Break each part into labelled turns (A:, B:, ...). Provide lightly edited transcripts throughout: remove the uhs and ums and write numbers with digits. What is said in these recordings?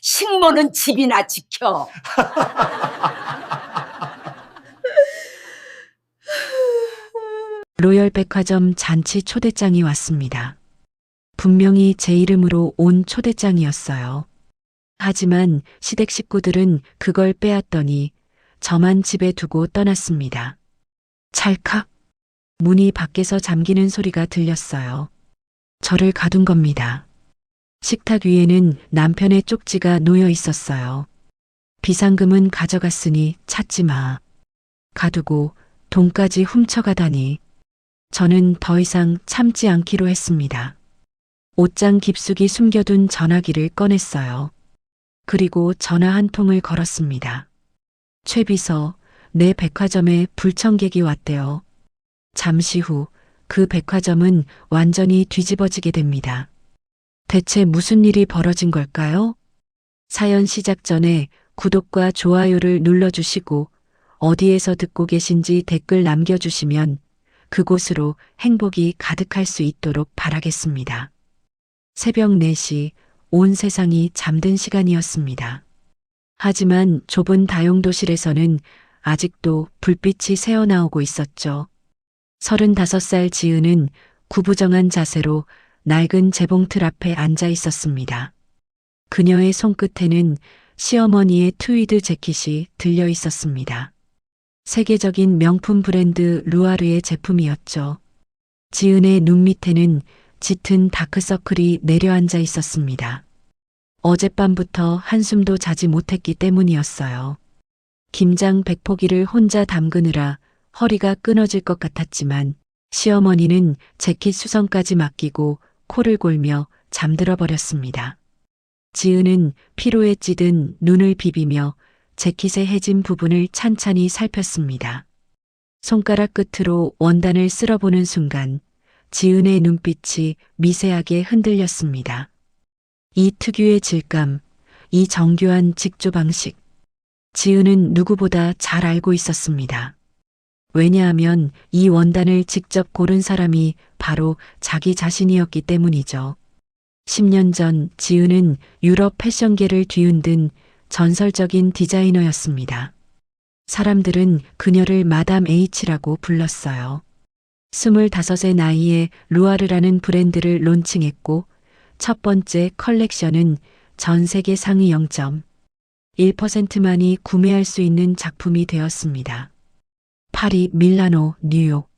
A: 식모는 집이나 지켜.
B: 로열백화점 잔치 초대장이 왔습니다. 분명히 제 이름으로 온 초대장이었어요. 하지만 시댁 식구들은 그걸 빼앗더니 저만 집에 두고 떠났습니다. 찰칵 문이 밖에서 잠기는 소리가 들렸어요. 저를 가둔 겁니다. 식탁 위에는 남편의 쪽지가 놓여 있었어요. 비상금은 가져갔으니 찾지 마. 가두고 돈까지 훔쳐가다니. 저는 더 이상 참지 않기로 했습니다. 옷장 깊숙이 숨겨둔 전화기를 꺼냈어요. 그리고 전화 한 통을 걸었습니다. 최 비서, 내 백화점에 불청객이 왔대요. 잠시 후 그 백화점은 완전히 뒤집어지게 됩니다. 대체 무슨 일이 벌어진 걸까요? 사연 시작 전에 구독과 좋아요를 눌러주시고 어디에서 듣고 계신지 댓글 남겨주시면 그곳으로 행복이 가득할 수 있도록 바라겠습니다. 새벽 4시 온 세상이 잠든 시간이었습니다. 하지만 좁은 다용도실에서는 아직도 불빛이 새어나오고 있었죠. 35살 지은은 구부정한 자세로 낡은 재봉틀 앞에 앉아 있었습니다. 그녀의 손끝에는 시어머니의 트위드 재킷이 들려 있었습니다. 세계적인 명품 브랜드 루아르의 제품이었죠. 지은의 눈 밑에는 짙은 다크서클이 내려앉아 있었습니다. 어젯밤부터 한숨도 자지 못했기 때문이었어요. 김장 100포기를 혼자 담그느라 허리가 끊어질 것 같았지만 시어머니는 재킷 수선까지 맡기고 코를 골며 잠들어 버렸습니다. 지은은 피로에 찌든 눈을 비비며 재킷의 해진 부분을 찬찬히 살폈습니다. 손가락 끝으로 원단을 쓸어보는 순간 지은의 눈빛이 미세하게 흔들렸습니다. 이 특유의 질감, 이 정교한 직조 방식. 지은은 누구보다 잘 알고 있었습니다. 왜냐하면 이 원단을 직접 고른 사람이 바로 자기 자신이었기 때문이죠. 10년 전 지은은 유럽 패션계를 뒤흔든 전설적인 디자이너였습니다. 사람들은 그녀를 마담 H라고 불렀어요. 25의 나이에 루아르라는 브랜드를 론칭했고 첫 번째 컬렉션은 전 세계 상위 0.1%만이 구매할 수 있는 작품이 되었습니다. 파리, 밀라노, 뉴욕,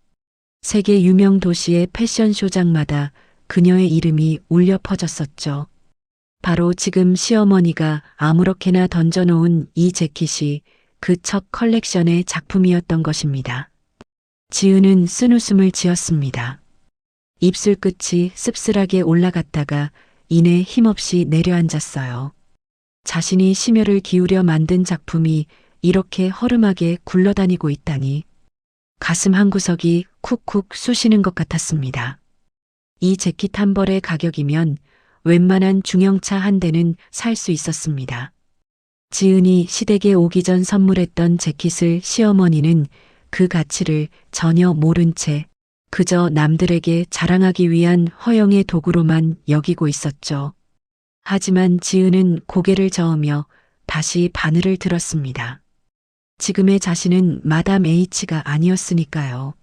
B: 세계 유명 도시의 패션쇼장마다 그녀의 이름이 울려 퍼졌었죠. 바로 지금 시어머니가 아무렇게나 던져놓은 이 재킷이 그 첫 컬렉션의 작품이었던 것입니다. 지은은 쓴웃음을 지었습니다. 입술 끝이 씁쓸하게 올라갔다가 이내 힘없이 내려앉았어요. 자신이 심혈을 기울여 만든 작품이 이렇게 허름하게 굴러다니고 있다니 가슴 한구석이 쿡쿡 쑤시는 것 같았습니다. 이 재킷 한 벌의 가격이면 웬만한 중형차 한 대는 살 수 있었습니다. 지은이 시댁에 오기 전 선물했던 재킷을 시어머니는 그 가치를 전혀 모른 채 그저 남들에게 자랑하기 위한 허영의 도구로만 여기고 있었죠. 하지만 지은은 고개를 저으며 다시 바늘을 들었습니다. 지금의 자신은 마담 H가 아니었으니까요.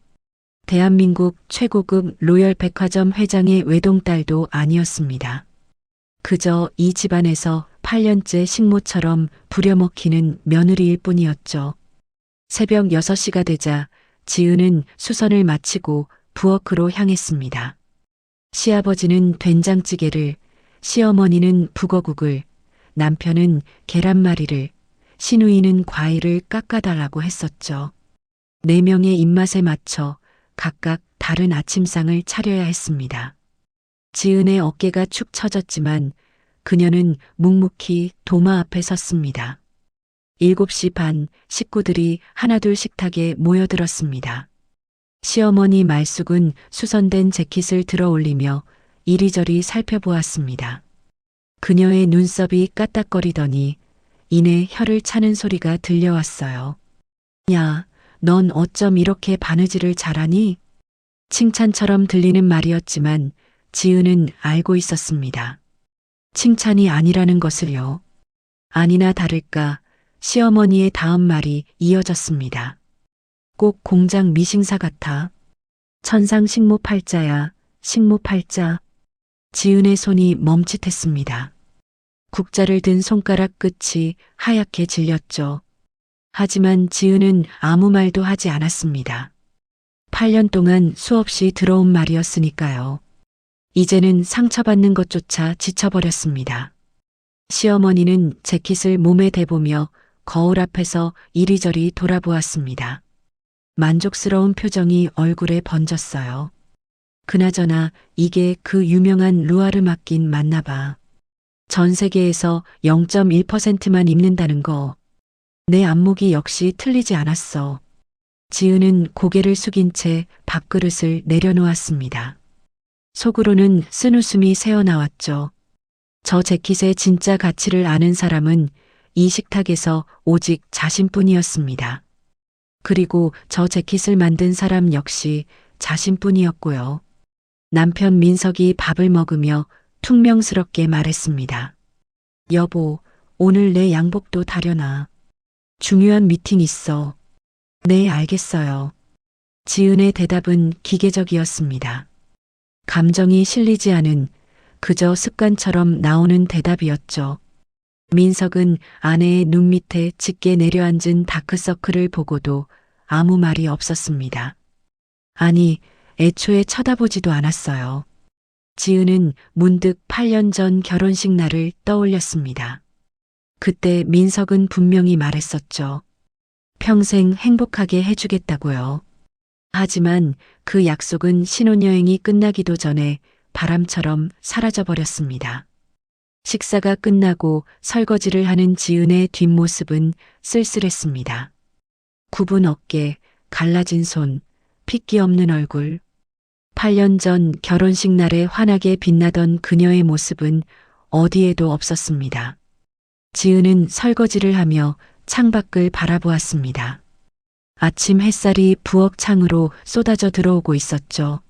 B: 대한민국 최고급 로열 백화점 회장의 외동딸도 아니었습니다. 그저 이 집안에서 8년째 식모처럼 부려먹히는 며느리일 뿐이었죠. 새벽 6시가 되자 지은은 수선을 마치고 부엌으로 향했습니다. 시아버지는 된장찌개를, 시어머니는 북어국을, 남편은 계란말이를, 시누이는 과일을 깎아달라고 했었죠. 4명의 입맛에 맞춰 각각 다른 아침상을 차려야 했습니다. 지은의 어깨가 축 처졌지만 그녀는 묵묵히 도마 앞에 섰습니다. 7시 반 식구들이 하나둘 식탁에 모여들었습니다. 시어머니 말숙은 수선된 재킷을 들어 올리며 이리저리 살펴보았습니다. 그녀의 눈썹이 까딱거리더니 이내 혀를 차는 소리가 들려왔어요. 야, 넌 어쩜 이렇게 바느질을 잘하니? 칭찬처럼 들리는 말이었지만 지은은 알고 있었습니다. 칭찬이 아니라는 것을요. 아니나 다를까 시어머니의 다음 말이 이어졌습니다. 꼭 공장 미싱사 같아. 천상 식모팔자야, 식모팔자. 지은의 손이 멈칫했습니다. 국자를 든 손가락 끝이 하얗게 질렸죠. 하지만 지은은 아무 말도 하지 않았습니다. 8년 동안 수없이 들어온 말이었으니까요. 이제는 상처받는 것조차 지쳐버렸습니다. 시어머니는 재킷을 몸에 대보며 거울 앞에서 이리저리 돌아보았습니다. 만족스러운 표정이 얼굴에 번졌어요. 그나저나 이게 그 유명한 루아르 맡긴 맞나 봐. 전 세계에서 0.1%만 입는다는 거. 내 안목이 역시 틀리지 않았어. 지은은 고개를 숙인 채 밥그릇을 내려놓았습니다. 속으로는 쓴웃음이 새어나왔죠. 저 재킷의 진짜 가치를 아는 사람은 이 식탁에서 오직 자신뿐이었습니다. 그리고 저 재킷을 만든 사람 역시 자신뿐이었고요. 남편 민석이 밥을 먹으며 퉁명스럽게 말했습니다. 여보, 오늘 내 양복도 다려놔. 중요한 미팅 있어. 네, 알겠어요. 지은의 대답은 기계적이었습니다. 감정이 실리지 않은 그저 습관처럼 나오는 대답이었죠. 민석은 아내의 눈 밑에 짙게 내려앉은 다크서클을 보고도 아무 말이 없었습니다. 아니, 애초에 쳐다보지도 않았어요. 지은은 문득 8년 전 결혼식 날을 떠올렸습니다. 그때 민석은 분명히 말했었죠. 평생 행복하게 해주겠다고요. 하지만 그 약속은 신혼여행이 끝나기도 전에 바람처럼 사라져버렸습니다. 식사가 끝나고 설거지를 하는 지은의 뒷모습은 쓸쓸했습니다. 굽은 어깨, 갈라진 손, 핏기 없는 얼굴. 8년 전 결혼식 날에 환하게 빛나던 그녀의 모습은 어디에도 없었습니다. 지은은 설거지를 하며 창밖을 바라보았습니다. 아침 햇살이 부엌 창으로 쏟아져 들어오고 있었죠.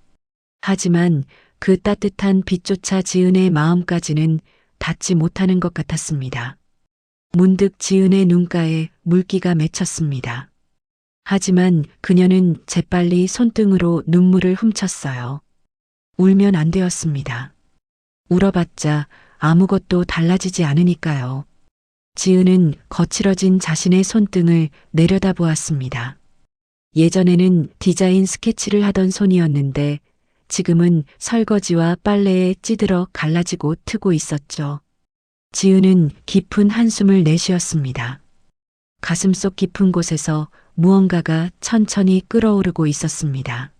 B: 하지만 그 따뜻한 빛조차 지은의 마음까지는 닿지 못하는 것 같았습니다. 문득 지은의 눈가에 물기가 맺혔습니다. 하지만 그녀는 재빨리 손등으로 눈물을 훔쳤어요. 울면 안 되었습니다. 울어봤자 아무것도 달라지지 않으니까요. 지은은 거칠어진 자신의 손등을 내려다보았습니다. 예전에는 디자인 스케치를 하던 손이었는데 지금은 설거지와 빨래에 찌들어 갈라지고 트고 있었죠. 지은은 깊은 한숨을 내쉬었습니다. 가슴속 깊은 곳에서 무언가가 천천히 끓어오르고 있었습니다.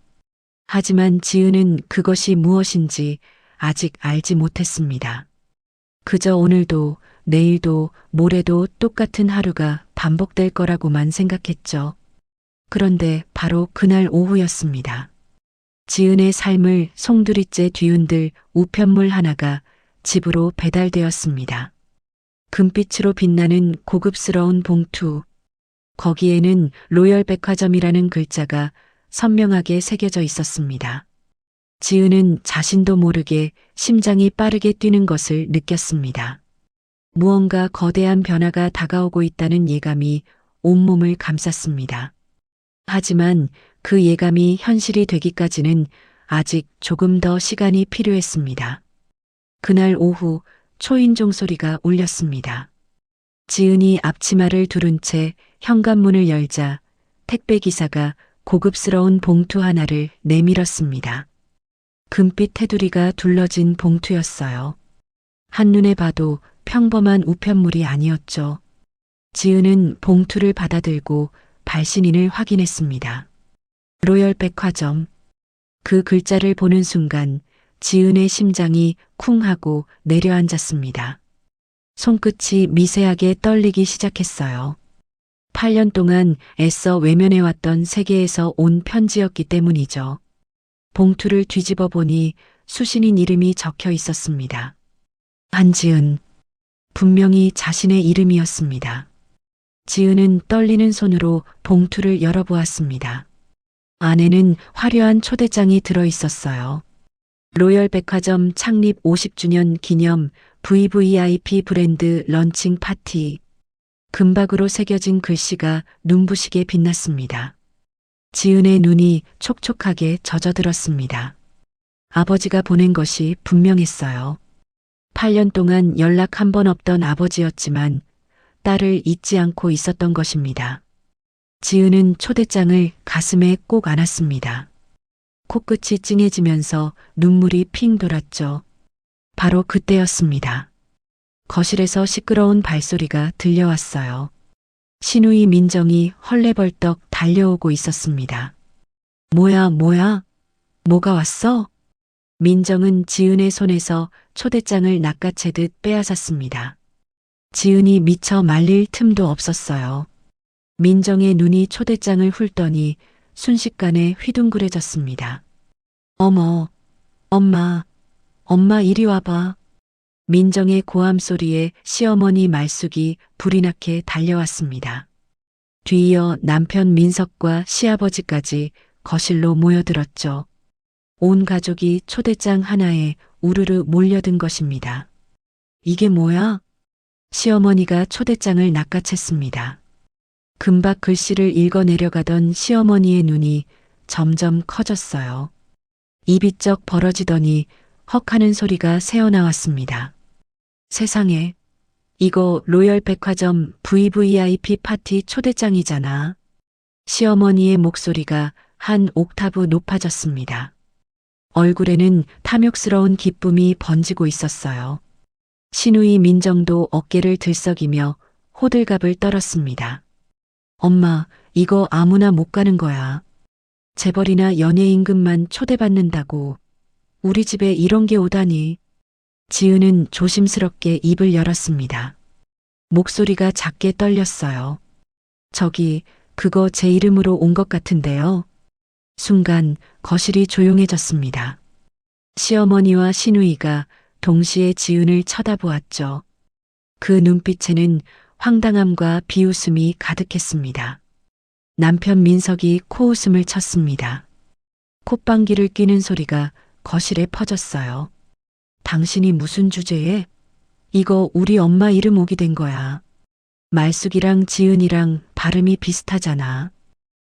B: 하지만 지은은 그것이 무엇인지 아직 알지 못했습니다. 그저 오늘도 내일도 모레도 똑같은 하루가 반복될 거라고만 생각했죠. 그런데 바로 그날 오후였습니다. 지은의 삶을 송두리째 뒤흔들 우편물 하나가 집으로 배달되었습니다. 금빛으로 빛나는 고급스러운 봉투. 거기에는 로열 백화점이라는 글자가 선명하게 새겨져 있었습니다. 지은은 자신도 모르게 심장이 빠르게 뛰는 것을 느꼈습니다. 무언가 거대한 변화가 다가오고 있다는 예감이 온몸을 감쌌습니다. 하지만 그 예감이 현실이 되기까지는 아직 조금 더 시간이 필요했습니다. 그날 오후 초인종 소리가 울렸습니다. 지은이 앞치마를 두른 채 현관문을 열자 택배기사가 고급스러운 봉투 하나를 내밀었습니다. 금빛 테두리가 둘러진 봉투였어요. 한눈에 봐도 평범한 우편물이 아니었죠. 지은은 봉투를 받아들고 발신인을 확인했습니다. 로열 백화점. 그 글자를 보는 순간 지은의 심장이 쿵 하고 내려앉았습니다. 손끝이 미세하게 떨리기 시작했어요. 8년 동안 애써 외면해왔던 세계에서 온 편지였기 때문이죠. 봉투를 뒤집어 보니 수신인 이름이 적혀 있었습니다. 한지은. 분명히 자신의 이름이었습니다. 지은은 떨리는 손으로 봉투를 열어보았습니다. 안에는 화려한 초대장이 들어 있었어요. 로열 백화점 창립 50주년 기념 VVIP 브랜드 런칭 파티. 금박으로 새겨진 글씨가 눈부시게 빛났습니다. 지은의 눈이 촉촉하게 젖어들었습니다. 아버지가 보낸 것이 분명했어요. 8년 동안 연락 한 번 없던 아버지였지만 딸을 잊지 않고 있었던 것입니다. 지은은 초대장을 가슴에 꼭 안았습니다. 코끝이 찡해지면서 눈물이 핑 돌았죠. 바로 그때였습니다. 거실에서 시끄러운 발소리가 들려왔어요. 신우이 민정이 헐레벌떡 달려오고 있었습니다. 뭐야, 뭐야? 뭐가 왔어? 민정은 지은의 손에서 초대장을 낚아채듯 빼앗았습니다. 지은이 미처 말릴 틈도 없었어요. 민정의 눈이 초대장을 훑더니 순식간에 휘둥그레졌습니다. 어머, 엄마 이리 와봐. 민정의 고함 소리에 시어머니 말숙이 불이 나게 달려왔습니다. 뒤이어 남편 민석과 시아버지까지 거실로 모여들었죠. 온 가족이 초대장 하나에 우르르 몰려든 것입니다. 이게 뭐야? 시어머니가 초대장을 낚아챘습니다. 금박 글씨를 읽어 내려가던 시어머니의 눈이 점점 커졌어요. 입이 쩍 벌어지더니 헉 하는 소리가 새어나왔습니다. 세상에, 이거 로열 백화점 VVIP 파티 초대장이잖아. 시어머니의 목소리가 한 옥타브 높아졌습니다. 얼굴에는 탐욕스러운 기쁨이 번지고 있었어요. 신우이 민정도 어깨를 들썩이며 호들갑을 떨었습니다. 엄마, 이거 아무나 못 가는 거야. 재벌이나 연예인급만 초대받는다고. 우리 집에 이런 게 오다니. 지은은 조심스럽게 입을 열었습니다. 목소리가 작게 떨렸어요. 저기, 그거 제 이름으로 온 것 같은데요. 순간 거실이 조용해졌습니다. 시어머니와 시누이가 동시에 지은을 쳐다보았죠. 그 눈빛에는 황당함과 비웃음이 가득했습니다. 남편 민석이 코웃음을 쳤습니다. 콧방귀를 뀌는 소리가 거실에 퍼졌어요. 당신이 무슨 주제에? 이거 우리 엄마 이름 오기 된 거야. 말숙이랑 지은이랑 발음이 비슷하잖아.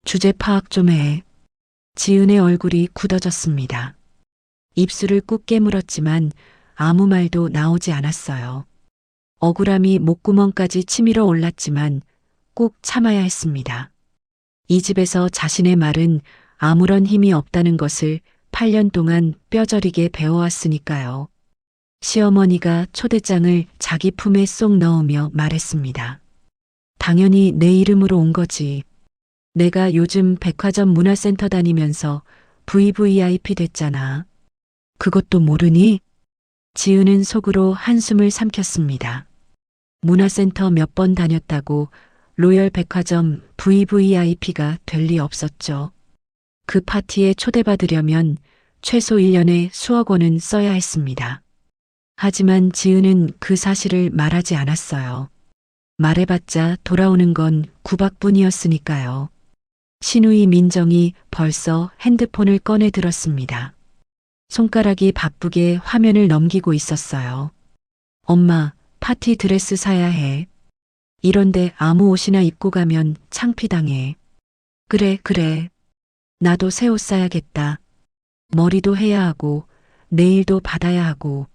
B: 주제 파악 좀 해. 지은의 얼굴이 굳어졌습니다. 입술을 꾹 깨물었지만 아무 말도 나오지 않았어요. 억울함이 목구멍까지 치밀어 올랐지만 꼭 참아야 했습니다. 이 집에서 자신의 말은 아무런 힘이 없다는 것을 8년 동안 뼈저리게 배워왔으니까요. 시어머니가 초대장을 자기 품에 쏙 넣으며 말했습니다. 당연히 내 이름으로 온 거지. 내가 요즘 백화점 문화센터 다니면서 VVIP 됐잖아. 그것도 모르니? 지은은 속으로 한숨을 삼켰습니다. 문화센터 몇 번 다녔다고 로열 백화점 VVIP가 될 리 없었죠. 그 파티에 초대받으려면 최소 1년에 수억 원은 써야 했습니다. 하지만 지은은 그 사실을 말하지 않았어요. 말해봤자 돌아오는 건 구박뿐이었으니까요. 신우이 민정이 벌써 핸드폰을 꺼내 들었습니다. 손가락이 바쁘게 화면을 넘기고 있었어요. 엄마, 파티 드레스 사야 해. 이런데 아무 옷이나 입고 가면 창피당해. 그래. 나도 새 옷 사야겠다. 머리도 해야 하고 네일도 받아야 하고.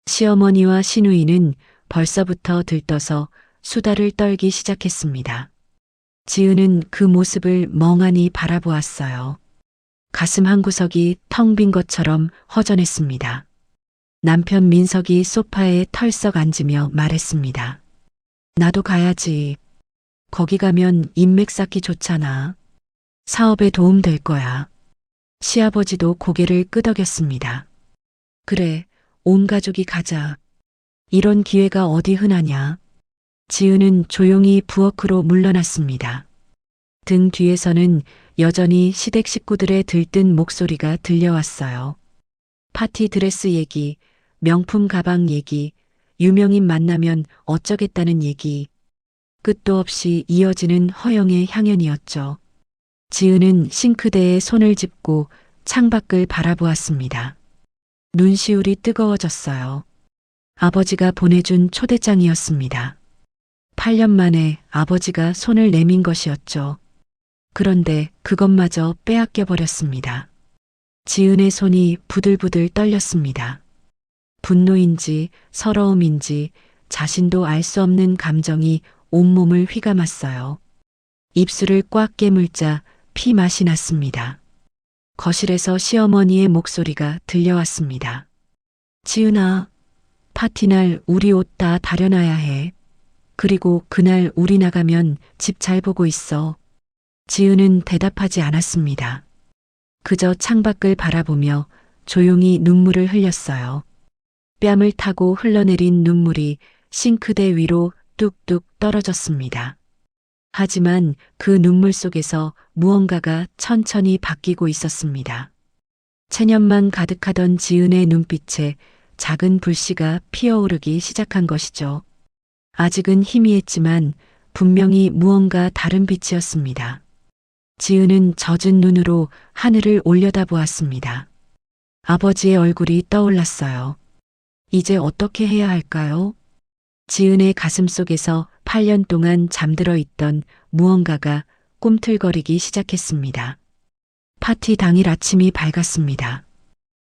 B: 시어머니와 시누이는 벌써부터 들떠서 수다를 떨기 시작했습니다. 지은은 그 모습을 멍하니 바라보았어요. 가슴 한구석이 텅 빈 것처럼 허전했습니다. 남편 민석이 소파에 털썩 앉으며 말했습니다. 나도 가야지. 거기 가면 인맥 쌓기 좋잖아. 사업에 도움 될 거야. 시아버지도 고개를 끄덕였습니다. 그래, 온 가족이 가자. 이런 기회가 어디 흔하냐. 지은은 조용히 부엌으로 물러났습니다. 등 뒤에서는 여전히 시댁 식구들의 들뜬 목소리가 들려왔어요. 파티 드레스 얘기, 명품 가방 얘기, 유명인 만나면 어쩌겠다는 얘기. 끝도 없이 이어지는 허영의 향연이었죠. 지은은 싱크대에 손을 짚고 창밖을 바라보았습니다. 눈시울이 뜨거워졌어요. 아버지가 보내준 초대장이었습니다. 8년 만에 아버지가 손을 내민 것이었죠. 그런데 그것마저 빼앗겨 버렸습니다. 지은의 손이 부들부들 떨렸습니다. 분노인지 서러움인지 자신도 알 수 없는 감정이 온몸을 휘감았어요. 입술을 꽉 깨물자 피 맛이 났습니다. 거실에서 시어머니의 목소리가 들려왔습니다. 지은아, 파티날 우리 옷 다 다려놔야 해. 그리고 그날 우리 나가면 집 잘 보고 있어. 지은은 대답하지 않았습니다. 그저 창밖을 바라보며 조용히 눈물을 흘렸어요. 뺨을 타고 흘러내린 눈물이 싱크대 위로 뚝뚝 떨어졌습니다. 하지만 그 눈물 속에서 무언가가 천천히 바뀌고 있었습니다. 체념만 가득하던 지은의 눈빛에 작은 불씨가 피어오르기 시작한 것이죠. 아직은 희미했지만 분명히 무언가 다른 빛이었습니다. 지은은 젖은 눈으로 하늘을 올려다보았습니다. 아버지의 얼굴이 떠올랐어요. 이제 어떻게 해야 할까요? 지은의 가슴 속에서 8년 동안 잠들어 있던 무언가가 꿈틀거리기 시작했습니다. 파티 당일 아침이 밝았습니다.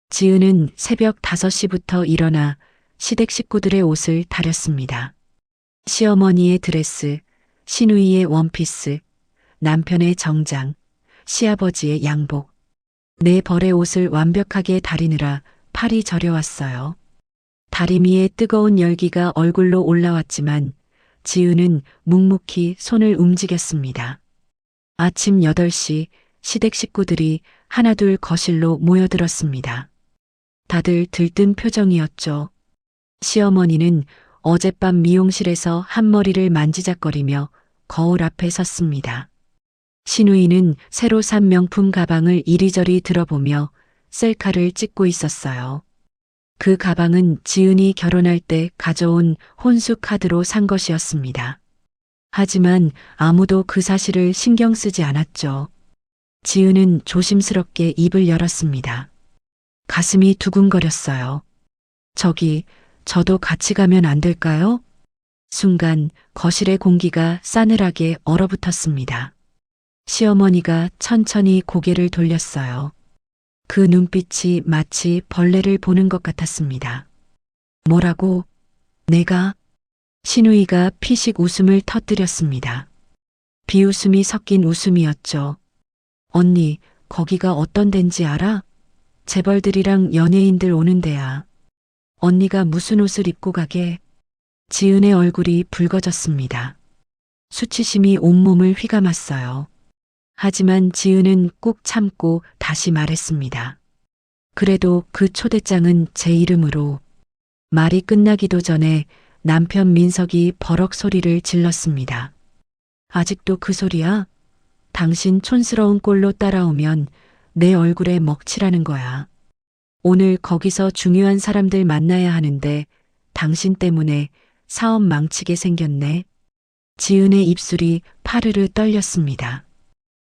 B: 지은은 새벽 5시부터 일어나 시댁 식구들의 옷을 다렸습니다. 시어머니의 드레스, 시누이의 원피스, 남편의 정장, 시아버지의 양복. 네 벌의 옷을 완벽하게 다리느라 팔이 저려왔어요. 다리미에 뜨거운 열기가 얼굴로 올라왔지만 지은은 묵묵히 손을 움직였습니다. 아침 8시 시댁 식구들이 하나둘 거실로 모여들었습니다. 다들 들뜬 표정이었죠. 시어머니는 어젯밤 미용실에서 한머리를 만지작거리며 거울 앞에 섰습니다. 시누이는 새로 산 명품 가방을 이리저리 들어보며 셀카를 찍고 있었어요. 그 가방은 지은이 결혼할 때 가져온 혼수 카드로 산 것이었습니다. 하지만 아무도 그 사실을 신경 쓰지 않았죠. 지은은 조심스럽게 입을 열었습니다. 가슴이 두근거렸어요. 저도 같이 가면 안 될까요? 순간 거실의 공기가 싸늘하게 얼어붙었습니다. 시어머니가 천천히 고개를 돌렸어요. 그 눈빛이 마치 벌레를 보는 것 같았습니다. 뭐라고? 내가? 시누이가 피식 웃음을 터뜨렸습니다. 비웃음이 섞인 웃음이었죠. 언니, 거기가 어떤 데인지 알아? 재벌들이랑 연예인들 오는 데야. 언니가 무슨 옷을 입고 가게? 지은의 얼굴이 붉어졌습니다. 수치심이 온몸을 휘감았어요. 하지만 지은은 꾹 참고 다시 말했습니다. 그래도 그 초대장은 제 이름으로. 말이 끝나기도 전에 남편 민석이 버럭 소리를 질렀습니다. 아직도 그 소리야? 당신 촌스러운 꼴로 따라오면 내 얼굴에 먹칠하는 거야. 오늘 거기서 중요한 사람들 만나야 하는데 당신 때문에 사업 망치게 생겼네. 지은의 입술이 파르르 떨렸습니다.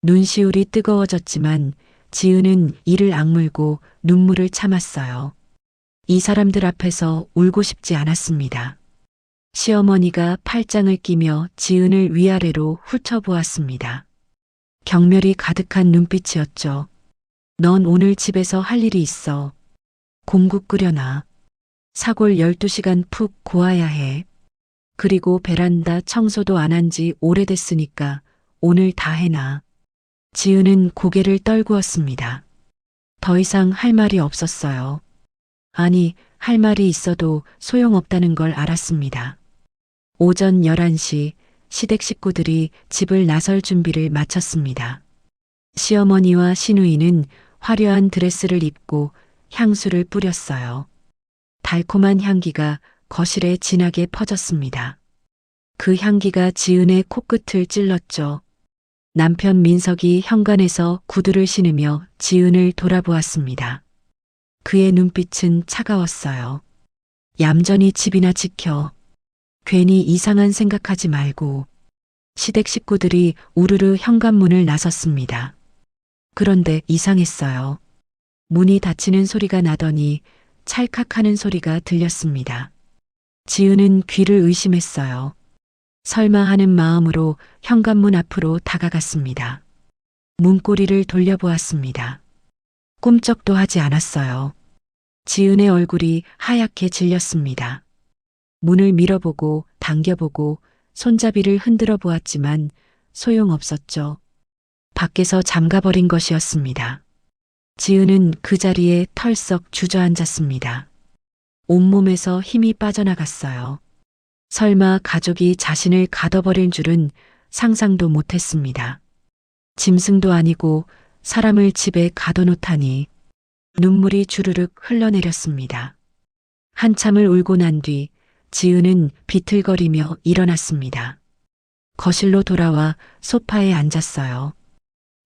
B: 눈시울이 뜨거워졌지만 지은은 이를 악물고 눈물을 참았어요. 이 사람들 앞에서 울고 싶지 않았습니다. 시어머니가 팔짱을 끼며 지은을 위아래로 훑어보았습니다. 경멸이 가득한 눈빛이었죠. 넌 오늘 집에서 할 일이 있어. 곰국 끓여놔. 사골 12시간 푹 고아야 해. 그리고 베란다 청소도 안 한 지 오래됐으니까 오늘 다 해놔. 지은은 고개를 떨구었습니다. 더 이상 할 말이 없었어요. 아니, 할 말이 있어도 소용없다는 걸 알았습니다. 오전 11시 시댁 식구들이 집을 나설 준비를 마쳤습니다. 시어머니와 시누이는 화려한 드레스를 입고 향수를 뿌렸어요. 달콤한 향기가 거실에 진하게 퍼졌습니다. 그 향기가 지은의 코끝을 찔렀죠. 남편 민석이 현관에서 구두를 신으며 지은을 돌아보았습니다. 그의 눈빛은 차가웠어요. 얌전히 집이나 지켜. 괜히 이상한 생각하지 말고. 시댁 식구들이 우르르 현관문을 나섰습니다. 그런데 이상했어요. 문이 닫히는 소리가 나더니 찰칵하는 소리가 들렸습니다. 지은은 귀를 의심했어요. 설마 하는 마음으로 현관문 앞으로 다가갔습니다. 문고리를 돌려보았습니다. 꿈쩍도 하지 않았어요. 지은의 얼굴이 하얗게 질렸습니다. 문을 밀어보고 당겨보고 손잡이를 흔들어 보았지만 소용없었죠. 밖에서 잠가버린 것이었습니다. 지은은 그 자리에 털썩 주저앉았습니다. 온몸에서 힘이 빠져나갔어요. 설마 가족이 자신을 가둬버릴 줄은 상상도 못했습니다. 짐승도 아니고 사람을 집에 가둬놓다니. 눈물이 주르륵 흘러내렸습니다. 한참을 울고 난 뒤 지은은 비틀거리며 일어났습니다. 거실로 돌아와 소파에 앉았어요.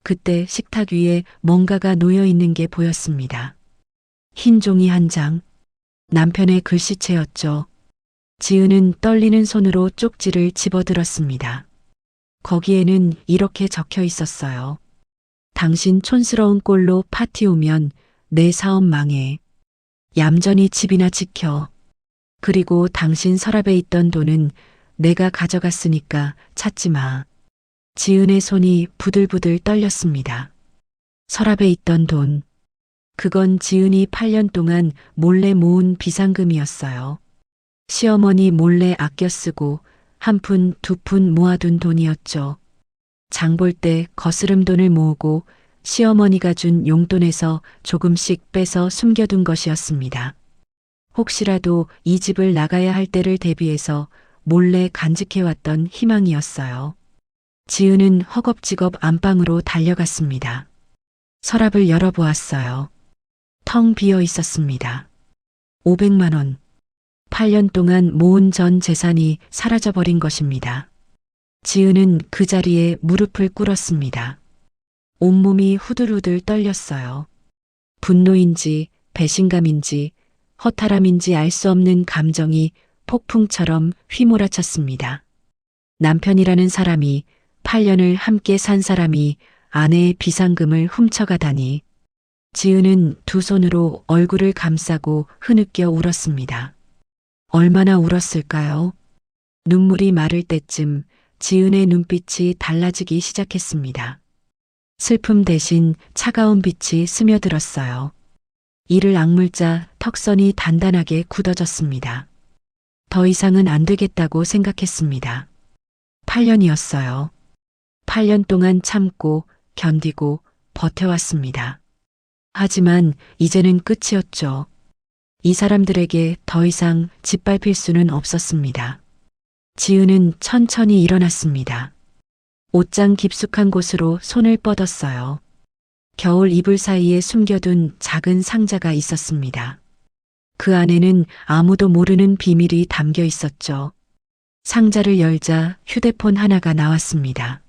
B: 그때 식탁 위에 뭔가가 놓여 있는 게 보였습니다. 흰 종이 한 장, 남편의 글씨체였죠. 지은은 떨리는 손으로 쪽지를 집어들었습니다. 거기에는 이렇게 적혀 있었어요. 당신 촌스러운 꼴로 파티 오면 내 사업 망해. 얌전히 집이나 지켜. 그리고 당신 서랍에 있던 돈은 내가 가져갔으니까 찾지 마. 지은의 손이 부들부들 떨렸습니다. 서랍에 있던 돈. 그건 지은이 8년 동안 몰래 모은 비상금이었어요. 시어머니 몰래 아껴 쓰고 한 푼, 두 푼 모아둔 돈이었죠. 장 볼 때 거스름 돈을 모으고 시어머니가 준 용돈에서 조금씩 빼서 숨겨둔 것이었습니다. 혹시라도 이 집을 나가야 할 때를 대비해서 몰래 간직해왔던 희망이었어요. 지은은 허겁지겁 안방으로 달려갔습니다. 서랍을 열어보았어요. 텅 비어 있었습니다. 500만 원. 8년 동안 모은 전 재산이 사라져버린 것입니다. 지은은 그 자리에 무릎을 꿇었습니다. 온몸이 후들후들 떨렸어요. 분노인지 배신감인지 허탈함인지 알 수 없는 감정이 폭풍처럼 휘몰아쳤습니다. 남편이라는 사람이 8년을 함께 산 사람이 아내의 비상금을 훔쳐가다니. 지은은 두 손으로 얼굴을 감싸고 흐느껴 울었습니다. 얼마나 울었을까요? 눈물이 마를 때쯤 지은의 눈빛이 달라지기 시작했습니다. 슬픔 대신 차가운 빛이 스며들었어요. 이를 악물자 턱선이 단단하게 굳어졌습니다. 더 이상은 안 되겠다고 생각했습니다. 8년이었어요. 8년 동안 참고 견디고 버텨왔습니다. 하지만 이제는 끝이었죠. 이 사람들에게 더 이상 짓밟힐 수는 없었습니다. 지은은 천천히 일어났습니다. 옷장 깊숙한 곳으로 손을 뻗었어요. 겨울 이불 사이에 숨겨둔 작은 상자가 있었습니다. 그 안에는 아무도 모르는 비밀이 담겨 있었죠. 상자를 열자 휴대폰 하나가 나왔습니다.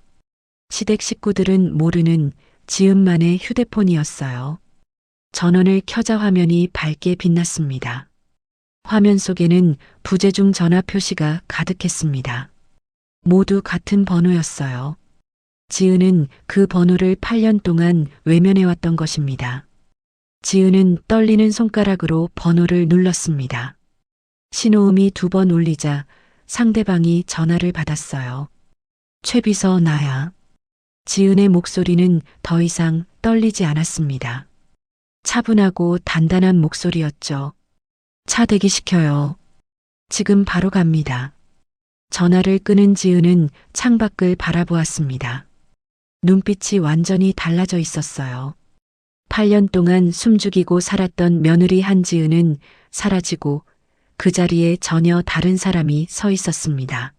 B: 시댁 식구들은 모르는 지은만의 휴대폰이었어요. 전원을 켜자 화면이 밝게 빛났습니다. 화면 속에는 부재중 전화 표시가 가득했습니다. 모두 같은 번호였어요. 지은은 그 번호를 8년 동안 외면해왔던 것입니다. 지은은 떨리는 손가락으로 번호를 눌렀습니다. 신호음이 2번 울리자 상대방이 전화를 받았어요. 최비서 나야. 지은의 목소리는 더 이상 떨리지 않았습니다. 차분하고 단단한 목소리였죠. 차 대기시켜요. 지금 바로 갑니다. 전화를 끊은 지은은 창밖을 바라보았습니다. 눈빛이 완전히 달라져 있었어요. 8년 동안 숨죽이고 살았던 며느리 한지은은 사라지고 그 자리에 전혀 다른 사람이 서 있었습니다.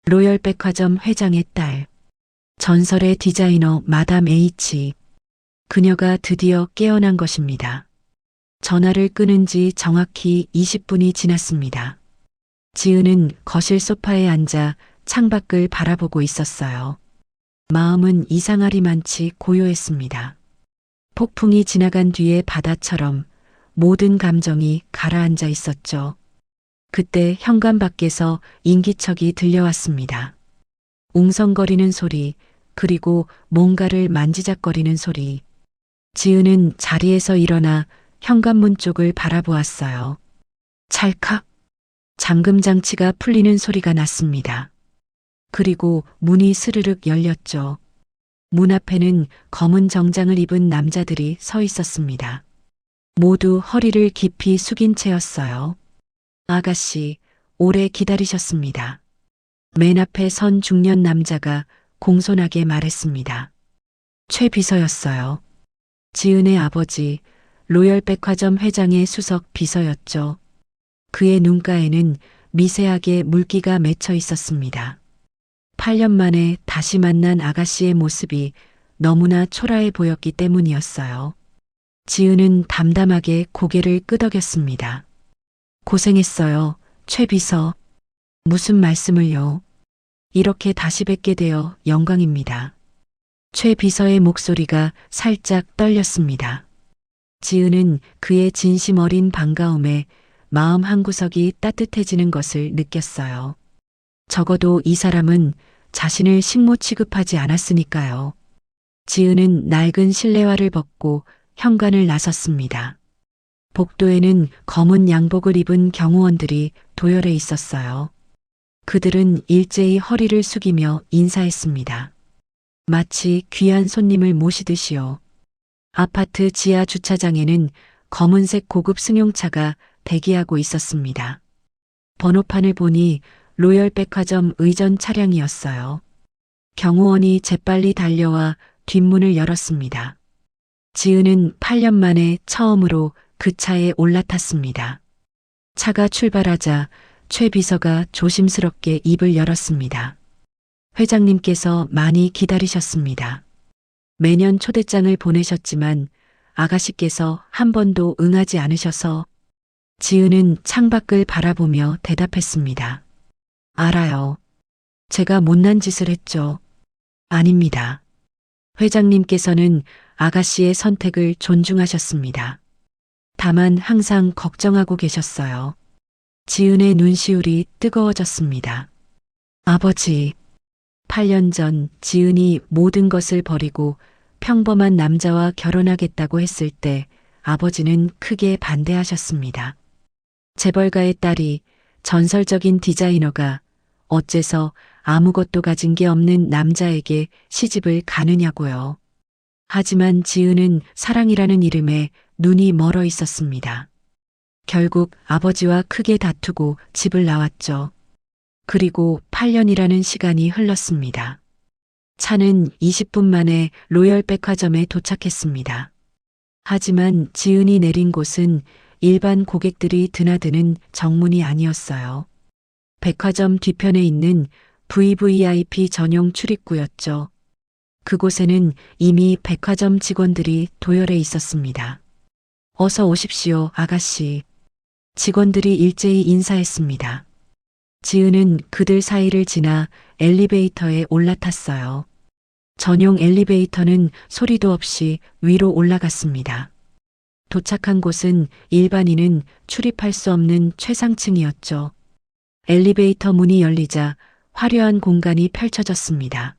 B: 로열 백화점 회장의 딸, 전설의 디자이너 마담 H. 그녀가 드디어 깨어난 것입니다. 전화를 끊은 지 정확히 20분이 지났습니다. 지은은 거실 소파에 앉아 창밖을 바라보고 있었어요. 마음은 이상하리만치 고요했습니다. 폭풍이 지나간 뒤의 바다처럼 모든 감정이 가라앉아 있었죠. 그때 현관 밖에서 인기척이 들려왔습니다. 웅성거리는 소리, 그리고 뭔가를 만지작거리는 소리. 지은은 자리에서 일어나 현관문 쪽을 바라보았어요. 찰칵. 잠금 장치가 풀리는 소리가 났습니다. 그리고 문이 스르륵 열렸죠. 문 앞에는 검은 정장을 입은 남자들이 서 있었습니다. 모두 허리를 깊이 숙인 채였어요. 아가씨, 오래 기다리셨습니다. 맨 앞에 선 중년 남자가 공손하게 말했습니다. 최 비서였어요. 지은의 아버지, 로열백화점 회장의 수석 비서였죠. 그의 눈가에는 미세하게 물기가 맺혀 있었습니다. 8년 만에 다시 만난 아가씨의 모습이 너무나 초라해 보였기 때문이었어요. 지은은 담담하게 고개를 끄덕였습니다. 고생했어요, 최 비서. 무슨 말씀을요? 이렇게 다시 뵙게 되어 영광입니다. 최 비서의 목소리가 살짝 떨렸습니다. 지은은 그의 진심 어린 반가움에 마음 한구석이 따뜻해지는 것을 느꼈어요. 적어도 이 사람은 자신을 식모 취급하지 않았으니까요. 지은은 낡은 실내화를 벗고 현관을 나섰습니다. 복도에는 검은 양복을 입은 경호원들이 도열해 있었어요. 그들은 일제히 허리를 숙이며 인사했습니다. 마치 귀한 손님을 모시듯이요. 아파트 지하 주차장에는 검은색 고급 승용차가 대기하고 있었습니다. 번호판을 보니 로열백화점 의전 차량이었어요. 경호원이 재빨리 달려와 뒷문을 열었습니다. 지은은 8년 만에 처음으로 그 차에 올라탔습니다. 차가 출발하자 최 비서가 조심스럽게 입을 열었습니다. 회장님께서 많이 기다리셨습니다. 매년 초대장을 보내셨지만 아가씨께서 한 번도 응하지 않으셔서. 지은은 창밖을 바라보며 대답했습니다. 알아요. 제가 못난 짓을 했죠. 아닙니다. 회장님께서는 아가씨의 선택을 존중하셨습니다. 다만 항상 걱정하고 계셨어요. 지은의 눈시울이 뜨거워졌습니다. 아버지, 8년 전 지은이 모든 것을 버리고 평범한 남자와 결혼하겠다고 했을 때 아버지는 크게 반대하셨습니다. 재벌가의 딸이 전설적인 디자이너가 어째서 아무것도 가진 게 없는 남자에게 시집을 가느냐고요. 하지만 지은은 사랑이라는 이름에 눈이 멀어 있었습니다. 결국 아버지와 크게 다투고 집을 나왔죠. 그리고 8년이라는 시간이 흘렀습니다. 차는 20분 만에 로열백화점에 도착했습니다. 하지만 지은이 내린 곳은 일반 고객들이 드나드는 정문이 아니었어요. 백화점 뒤편에 있는 VVIP 전용 출입구였죠. 그곳에는 이미 백화점 직원들이 도열해 있었습니다. 어서 오십시오, 아가씨. 직원들이 일제히 인사했습니다. 지은은 그들 사이를 지나 엘리베이터에 올라탔어요. 전용 엘리베이터는 소리도 없이 위로 올라갔습니다. 도착한 곳은 일반인은 출입할 수 없는 최상층이었죠. 엘리베이터 문이 열리자 화려한 공간이 펼쳐졌습니다.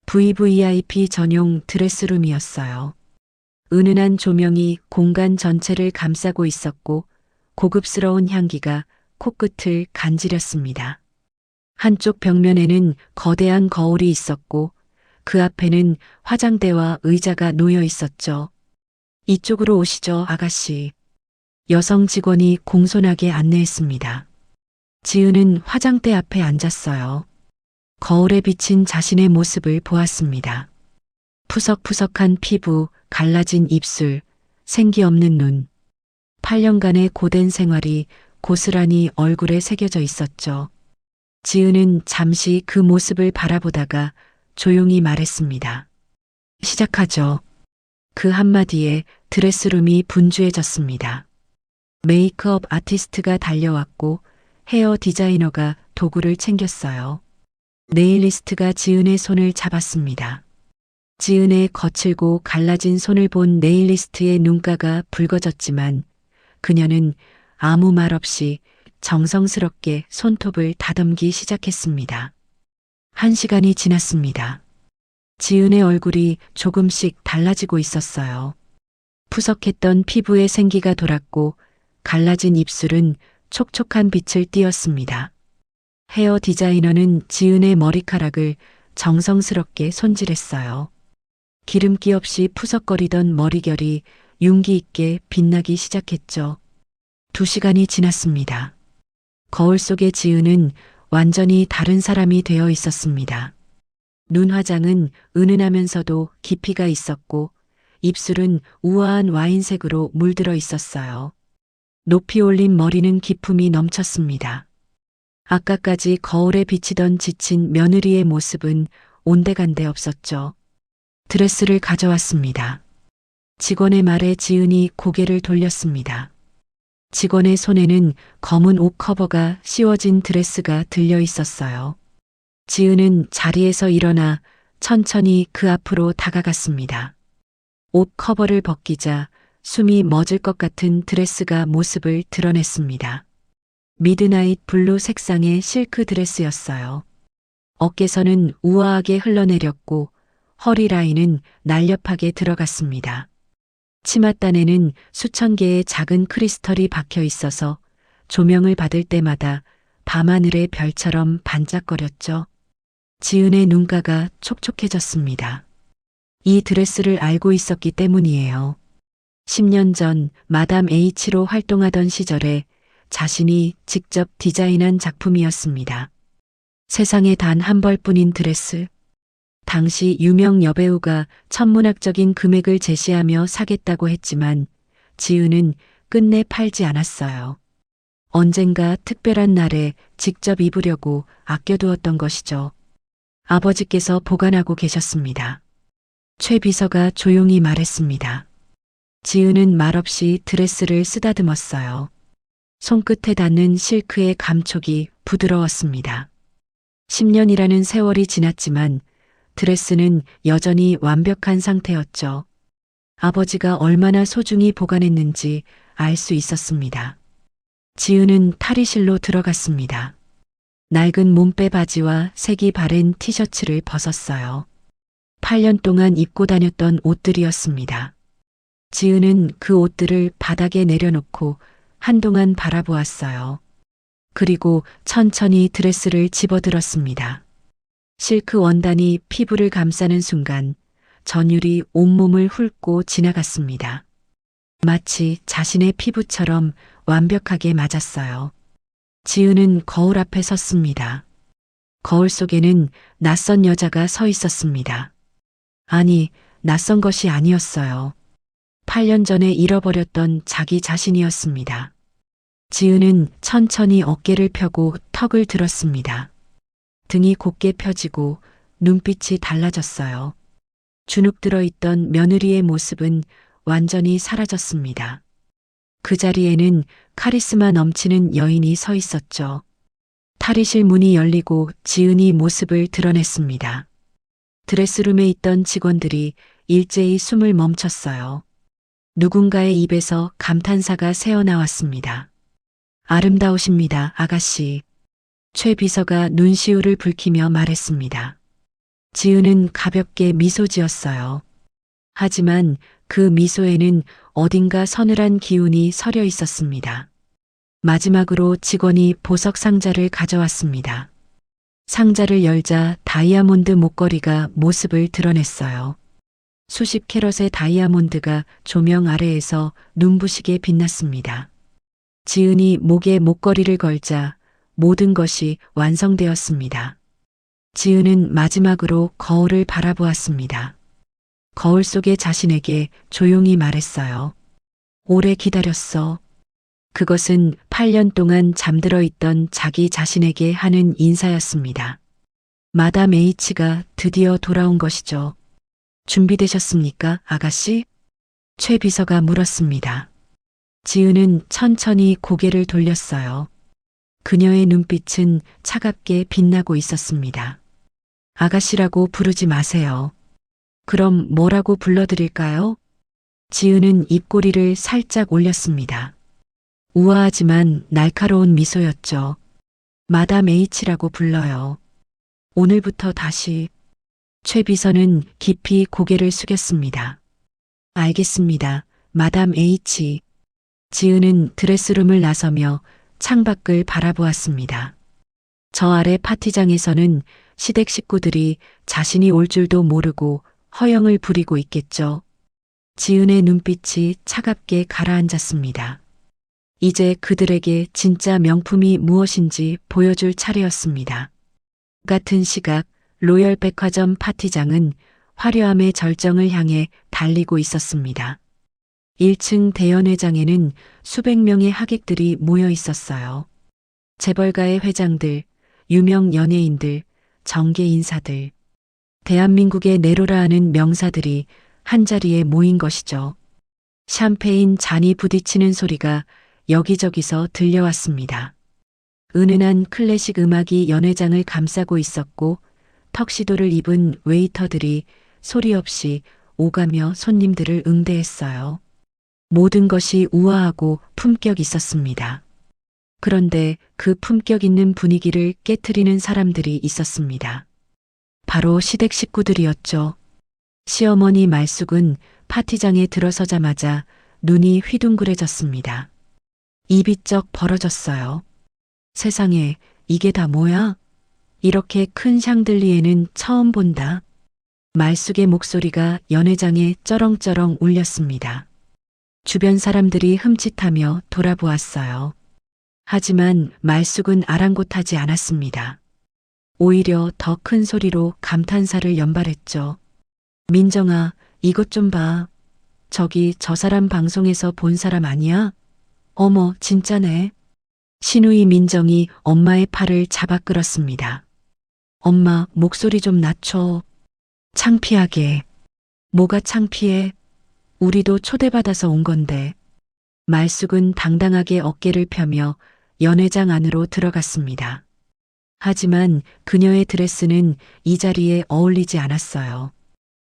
B: VVIP 전용 드레스룸이었어요. 은은한 조명이 공간 전체를 감싸고 있었고 고급스러운 향기가 코끝을 간지렸습니다. 한쪽 벽면에는 거대한 거울이 있었고 그 앞에는 화장대와 의자가 놓여 있었죠. 이쪽으로 오시죠, 아가씨. 여성 직원이 공손하게 안내했습니다. 지은은 화장대 앞에 앉았어요. 거울에 비친 자신의 모습을 보았습니다. 푸석푸석한 피부, 갈라진 입술, 생기 없는 눈. 8년간의 고된 생활이 고스란히 얼굴에 새겨져 있었죠. 지은은 잠시 그 모습을 바라보다가 조용히 말했습니다. 시작하죠. 그 한마디에 드레스룸이 분주해졌습니다. 메이크업 아티스트가 달려왔고 헤어 디자이너가 도구를 챙겼어요. 네일리스트가 지은의 손을 잡았습니다. 지은의 거칠고 갈라진 손을 본 네일리스트의 눈가가 붉어졌지만 그녀는 아무 말 없이 정성스럽게 손톱을 다듬기 시작했습니다. 1시간이 지났습니다. 지은의 얼굴이 조금씩 달라지고 있었어요. 푸석했던 피부에 생기가 돌았고 갈라진 입술은 촉촉한 빛을 띄었습니다. 헤어 디자이너는 지은의 머리카락을 정성스럽게 손질했어요. 기름기 없이 푸석거리던 머리결이 윤기 있게 빛나기 시작했죠. 2시간이 지났습니다. 거울 속의 지은은 완전히 다른 사람이 되어 있었습니다. 눈 화장은 은은하면서도 깊이가 있었고 입술은 우아한 와인색으로 물들어 있었어요. 높이 올린 머리는 기품이 넘쳤습니다. 아까까지 거울에 비치던 지친 며느리의 모습은 온데간데 없었죠. 드레스를 가져왔습니다. 직원의 말에 지은이 고개를 돌렸습니다. 직원의 손에는 검은 옷 커버가 씌워진 드레스가 들려 있었어요. 지은은 자리에서 일어나 천천히 그 앞으로 다가갔습니다. 옷 커버를 벗기자 숨이 멎을 것 같은 드레스가 모습을 드러냈습니다. 미드나잇 블루 색상의 실크 드레스였어요. 어깨선은 우아하게 흘러내렸고 허리 라인은 날렵하게 들어갔습니다. 치맛단에는 수천 개의 작은 크리스털이 박혀 있어서 조명을 받을 때마다 밤하늘의 별처럼 반짝거렸죠. 지은의 눈가가 촉촉해졌습니다. 이 드레스를 알고 있었기 때문이에요. 10년 전 마담 H로 활동하던 시절에 자신이 직접 디자인한 작품이었습니다. 세상에 단 한 벌뿐인 드레스. 당시 유명 여배우가 천문학적인 금액을 제시하며 사겠다고 했지만 지은은 끝내 팔지 않았어요. 언젠가 특별한 날에 직접 입으려고 아껴두었던 것이죠. 아버지께서 보관하고 계셨습니다. 최 비서가 조용히 말했습니다. 지은은 말없이 드레스를 쓰다듬었어요. 손끝에 닿는 실크의 감촉이 부드러웠습니다. 10년이라는 세월이 지났지만 드레스는 여전히 완벽한 상태였죠. 아버지가 얼마나 소중히 보관했는지 알 수 있었습니다. 지은은 탈의실로 들어갔습니다. 낡은 몸빼 바지와 색이 바랜 티셔츠를 벗었어요. 8년 동안 입고 다녔던 옷들이었습니다. 지은은 그 옷들을 바닥에 내려놓고 한동안 바라보았어요. 그리고 천천히 드레스를 집어들었습니다. 실크 원단이 피부를 감싸는 순간 전율이 온몸을 훑고 지나갔습니다. 마치 자신의 피부처럼 완벽하게 맞았어요. 지은은 거울 앞에 섰습니다. 거울 속에는 낯선 여자가 서 있었습니다. 아니, 낯선 것이 아니었어요. 8년 전에 잃어버렸던 자기 자신이었습니다. 지은은 천천히 어깨를 펴고 턱을 들었습니다. 등이 곧게 펴지고 눈빛이 달라졌어요. 주눅 들어있던 며느리의 모습은 완전히 사라졌습니다. 그 자리에는 카리스마 넘치는 여인이 서 있었죠. 탈의실 문이 열리고 지은이 모습을 드러냈습니다. 드레스룸에 있던 직원들이 일제히 숨을 멈췄어요. 누군가의 입에서 감탄사가 새어나왔습니다. 아름다우십니다, 아가씨. 최 비서가 눈시울을 붉히며 말했습니다. 지은은 가볍게 미소 지었어요. 하지만 그 미소에는 어딘가 서늘한 기운이 서려 있었습니다. 마지막으로 직원이 보석 상자를 가져왔습니다. 상자를 열자 다이아몬드 목걸이가 모습을 드러냈어요. 수십 캐럿의 다이아몬드가 조명 아래에서 눈부시게 빛났습니다. 지은이 목에 목걸이를 걸자 모든 것이 완성되었습니다. 지은은 마지막으로 거울을 바라보았습니다. 거울 속의 자신에게 조용히 말했어요. 오래 기다렸어. 그것은 8년 동안 잠들어 있던 자기 자신에게 하는 인사였습니다. 마담 H가 드디어 돌아온 것이죠. 준비되셨습니까, 아가씨? 최 비서가 물었습니다. 지은은 천천히 고개를 돌렸어요. 그녀의 눈빛은 차갑게 빛나고 있었습니다. 아가씨라고 부르지 마세요. 그럼 뭐라고 불러드릴까요? 지은은 입꼬리를 살짝 올렸습니다. 우아하지만 날카로운 미소였죠. 마담 H라고 불러요. 오늘부터 다시. 최 비서는 깊이 고개를 숙였습니다. 알겠습니다, 마담 H. 지은은 드레스룸을 나서며 창밖을 바라보았습니다. 저 아래 파티장에서는 시댁 식구들이 자신이 올 줄도 모르고 허영을 부리고 있겠죠. 지은의 눈빛이 차갑게 가라앉았습니다. 이제 그들에게 진짜 명품이 무엇인지 보여줄 차례였습니다. 같은 시각 로열 백화점 파티장은 화려함의 절정을 향해 달리고 있었습니다. 1층 대연회장에는 수백 명의 하객들이 모여 있었어요. 재벌가의 회장들, 유명 연예인들, 정계 인사들, 대한민국의 네로라 하는 명사들이 한자리에 모인 것이죠. 샴페인 잔이 부딪히는 소리가 여기저기서 들려왔습니다. 은은한 클래식 음악이 연회장을 감싸고 있었고 턱시도를 입은 웨이터들이 소리 없이 오가며 손님들을 응대했어요. 모든 것이 우아하고 품격 있었습니다. 그런데 그 품격 있는 분위기를 깨트리는 사람들이 있었습니다. 바로 시댁 식구들이었죠. 시어머니 말숙은 파티장에 들어서자마자 눈이 휘둥그레졌습니다. 입이 쩍 벌어졌어요. 세상에, 이게 다 뭐야? 이렇게 큰 샹들리에는 처음 본다. 말숙의 목소리가 연회장에 쩌렁쩌렁 울렸습니다. 주변 사람들이 흠칫하며 돌아보았어요. 하지만 말숙은 아랑곳하지 않았습니다. 오히려 더 큰 소리로 감탄사를 연발했죠. 민정아, 이것 좀 봐. 저기 저 사람 방송에서 본 사람 아니야? 어머, 진짜네. 신우이 민정이 엄마의 팔을 잡아 끌었습니다. 엄마, 목소리 좀 낮춰. 창피하게. 뭐가 창피해? 우리도 초대받아서 온 건데. 말숙은 당당하게 어깨를 펴며 연회장 안으로 들어갔습니다. 하지만 그녀의 드레스는 이 자리에 어울리지 않았어요.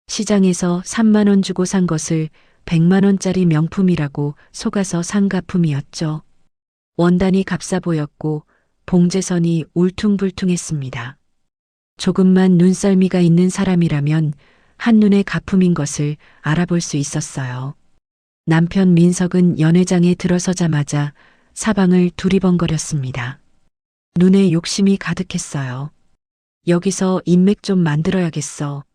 B: 시장에서 3만 원 주고 산 것을 100만 원짜리 명품이라고 속아서 산 가품이었죠. 원단이 값싸 보였고 봉제선이 울퉁불퉁했습니다. 조금만 눈썰미가 있는 사람이라면 한눈에 가품인 것을 알아볼 수 있었어요. 남편 민석은 연회장에 들어서자마자 사방을 두리번거렸습니다. 눈에 욕심이 가득했어요. 여기서 인맥 좀 만들어야겠어.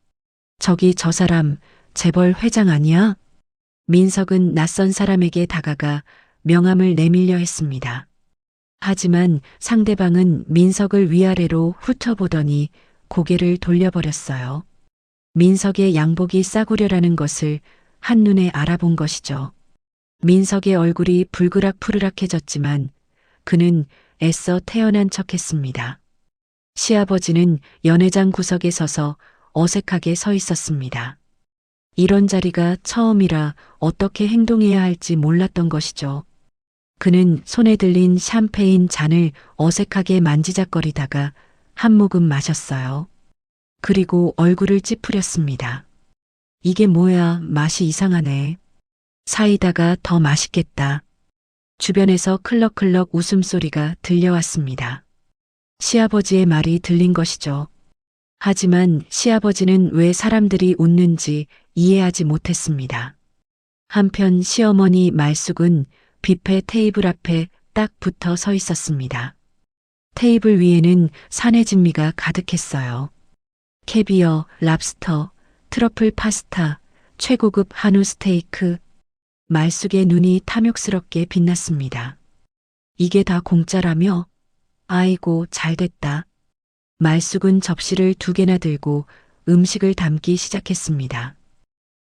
B: 저기 저 사람 재벌 회장 아니야? 민석은 낯선 사람에게 다가가 명함을 내밀려 했습니다. 하지만 상대방은 민석을 위아래로 훑어보더니 고개를 돌려버렸어요. 민석의 양복이 싸구려라는 것을 한눈에 알아본 것이죠. 민석의 얼굴이 불그락푸르락해졌지만 그는 애써 태어난 척했습니다. 시아버지는 연회장 구석에 서서 어색하게 서 있었습니다. 이런 자리가 처음이라 어떻게 행동해야 할지 몰랐던 것이죠. 그는 손에 들린 샴페인 잔을 어색하게 만지작거리다가 한 모금 마셨어요. 그리고 얼굴을 찌푸렸습니다. 이게 뭐야, 맛이 이상하네. 사이다가 더 맛있겠다. 주변에서 클럭클럭 웃음소리가 들려왔습니다. 시아버지의 말이 들린 것이죠. 하지만 시아버지는 왜 사람들이 웃는지 이해하지 못했습니다. 한편 시어머니 말숙은 뷔페 테이블 앞에 딱 붙어 서 있었습니다. 테이블 위에는 산의 진미가 가득했어요. 캐비어, 랍스터, 트러플 파스타, 최고급 한우 스테이크. 말숙의 눈이 탐욕스럽게 빛났습니다. 이게 다 공짜라며? 아이고, 잘됐다. 말숙은 접시를 2개나 들고 음식을 담기 시작했습니다.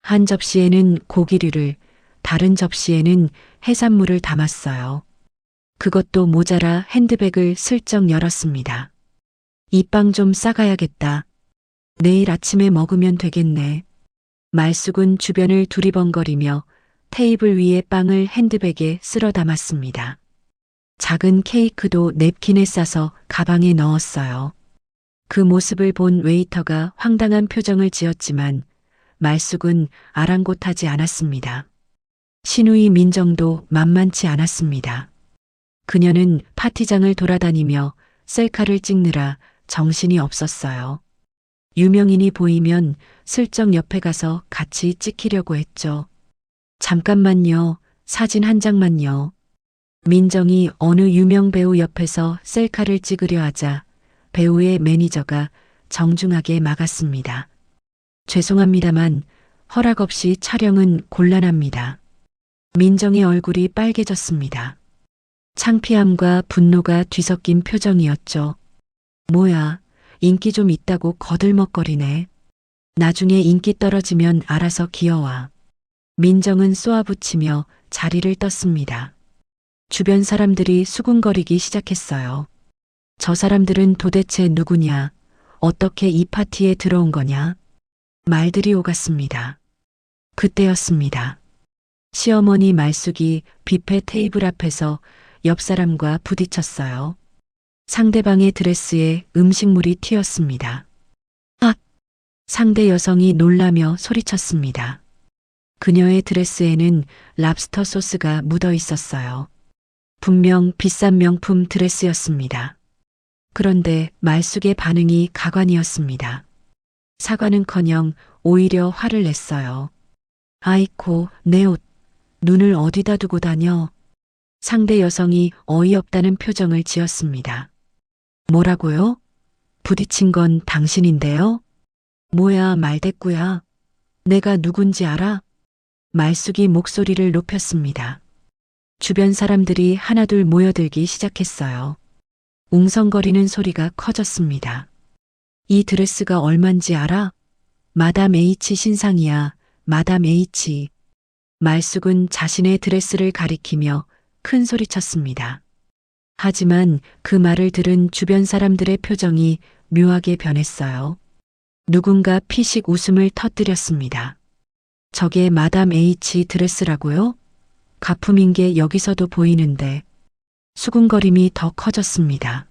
B: 한 접시에는 고기류를, 다른 접시에는 해산물을 담았어요. 그것도 모자라 핸드백을 슬쩍 열었습니다. 이 빵 좀 싸가야겠다. 내일 아침에 먹으면 되겠네. 말숙은 주변을 두리번거리며 테이블 위에 빵을 핸드백에 쓸어 담았습니다. 작은 케이크도 냅킨에 싸서 가방에 넣었어요. 그 모습을 본 웨이터가 황당한 표정을 지었지만 말숙은 아랑곳하지 않았습니다. 신우이 민정도 만만치 않았습니다. 그녀는 파티장을 돌아다니며 셀카를 찍느라 정신이 없었어요. 유명인이 보이면 슬쩍 옆에 가서 같이 찍히려고 했죠. 잠깐만요, 사진 한 장만요. 민정이 어느 유명 배우 옆에서 셀카를 찍으려 하자 배우의 매니저가 정중하게 막았습니다. 죄송합니다만 허락 없이 촬영은 곤란합니다. 민정의 얼굴이 빨개졌습니다. 창피함과 분노가 뒤섞인 표정이었죠. 뭐야, 인기 좀 있다고 거들먹거리네. 나중에 인기 떨어지면 알아서 기어와. 민정은 쏘아붙이며 자리를 떴습니다. 주변 사람들이 수군거리기 시작했어요. 저 사람들은 도대체 누구냐? 어떻게 이 파티에 들어온 거냐? 말들이 오갔습니다. 그때였습니다. 시어머니 말숙이 뷔페 테이블 앞에서 옆 사람과 부딪혔어요. 상대방의 드레스에 음식물이 튀었습니다. 아! 상대 여성이 놀라며 소리쳤습니다. 그녀의 드레스에는 랍스터 소스가 묻어 있었어요. 분명 비싼 명품 드레스였습니다. 그런데 말숙의 반응이 가관이었습니다. 사과는커녕 오히려 화를 냈어요. 아이코, 내 옷, 눈을 어디다 두고 다녀? 상대 여성이 어이없다는 표정을 지었습니다. 뭐라고요? 부딪힌 건 당신인데요? 뭐야, 말대꾸야. 내가 누군지 알아? 말숙이 목소리를 높였습니다. 주변 사람들이 하나둘 모여들기 시작했어요. 웅성거리는 소리가 커졌습니다. 이 드레스가 얼만지 알아? 마담 H 신상이야, 마담 H. 말숙은 자신의 드레스를 가리키며 큰 소리쳤습니다. 하지만 그 말을 들은 주변 사람들의 표정이 묘하게 변했어요. 누군가 피식 웃음을 터뜨렸습니다. 저게 마담 H 드레스라고요? 가품인 게 여기서도 보이는데. 수군거림이 더 커졌습니다.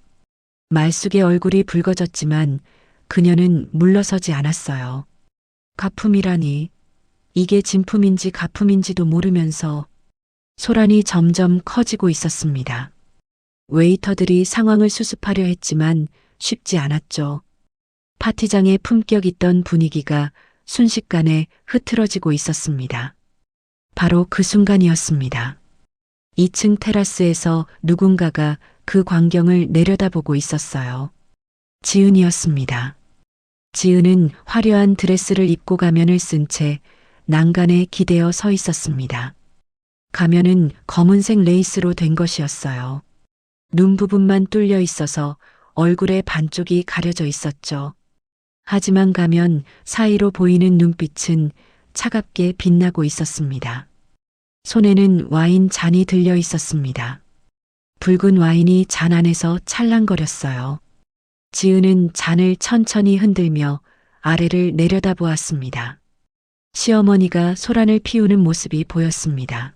B: 말숙의 얼굴이 붉어졌지만 그녀는 물러서지 않았어요. 가품이라니. 이게 진품인지 가품인지도 모르면서. 소란이 점점 커지고 있었습니다. 웨이터들이 상황을 수습하려 했지만 쉽지 않았죠. 파티장의 품격 있던 분위기가 순식간에 흐트러지고 있었습니다. 바로 그 순간이었습니다. 2층 테라스에서 누군가가 그 광경을 내려다보고 있었어요. 지은이었습니다. 지은은 화려한 드레스를 입고 가면을 쓴 채 난간에 기대어 서 있었습니다. 가면은 검은색 레이스로 된 것이었어요. 눈 부분만 뚫려 있어서 얼굴의 반쪽이 가려져 있었죠. 하지만 가면 사이로 보이는 눈빛은 차갑게 빛나고 있었습니다. 손에는 와인 잔이 들려 있었습니다. 붉은 와인이 잔 안에서 찰랑거렸어요. 지은은 잔을 천천히 흔들며 아래를 내려다보았습니다. 시어머니가 소란을 피우는 모습이 보였습니다.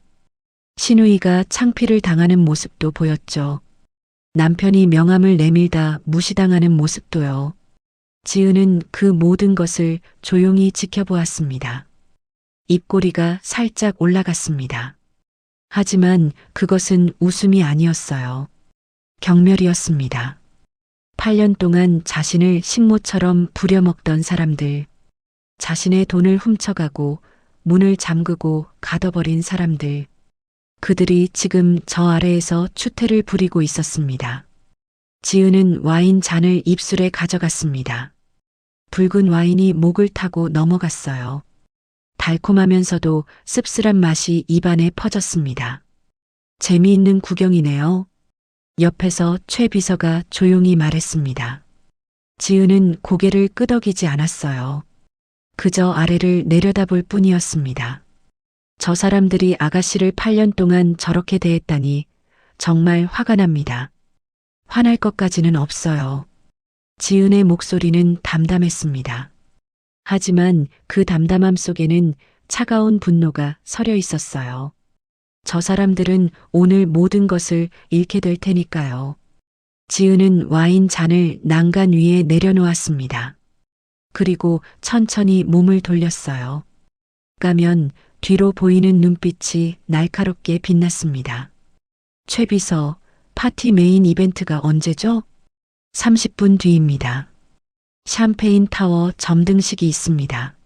B: 시누이가 창피를 당하는 모습도 보였죠. 남편이 명함을 내밀다 무시당하는 모습도요. 지은은 그 모든 것을 조용히 지켜보았습니다. 입꼬리가 살짝 올라갔습니다. 하지만 그것은 웃음이 아니었어요. 경멸이었습니다. 8년 동안 자신을 식모처럼 부려먹던 사람들, 자신의 돈을 훔쳐가고 문을 잠그고 가둬버린 사람들, 그들이 지금 저 아래에서 추태를 부리고 있었습니다. 지은은 와인 잔을 입술에 가져갔습니다. 붉은 와인이 목을 타고 넘어갔어요. 달콤하면서도 씁쓸한 맛이 입안에 퍼졌습니다. 재미있는 구경이네요. 옆에서 최 비서가 조용히 말했습니다. 지은은 고개를 끄덕이지 않았어요. 그저 아래를 내려다볼 뿐이었습니다. 저 사람들이 아가씨를 8년 동안 저렇게 대했다니 정말 화가 납니다. 화날 것까지는 없어요. 지은의 목소리는 담담했습니다. 하지만 그 담담함 속에는 차가운 분노가 서려 있었어요. 저 사람들은 오늘 모든 것을 잃게 될 테니까요. 지은은 와인 잔을 난간 위에 내려놓았습니다. 그리고 천천히 몸을 돌렸어요. 가면 뒤로 보이는 눈빛이 날카롭게 빛났습니다. 최 비서, 파티 메인 이벤트가 언제죠? 30분 뒤입니다. 샴페인 타워 점등식이 있습니다.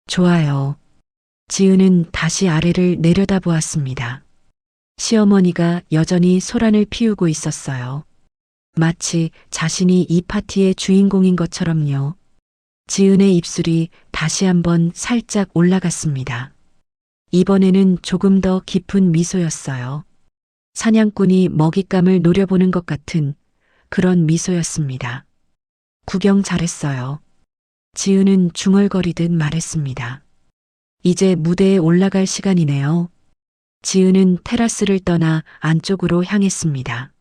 B: 좋아요. 지은은 다시 아래를 내려다보았습니다. 시어머니가 여전히 소란을 피우고 있었어요. 마치 자신이 이 파티의 주인공인 것처럼요. 지은의 입술이 다시 한번 살짝 올라갔습니다. 이번에는 조금 더 깊은 미소였어요. 사냥꾼이 먹잇감을 노려보는 것 같은 그런 미소였습니다. 구경 잘했어요. 지은은 중얼거리듯 말했습니다. 이제 무대에 올라갈 시간이네요. 지은은 테라스를 떠나 안쪽으로 향했습니다.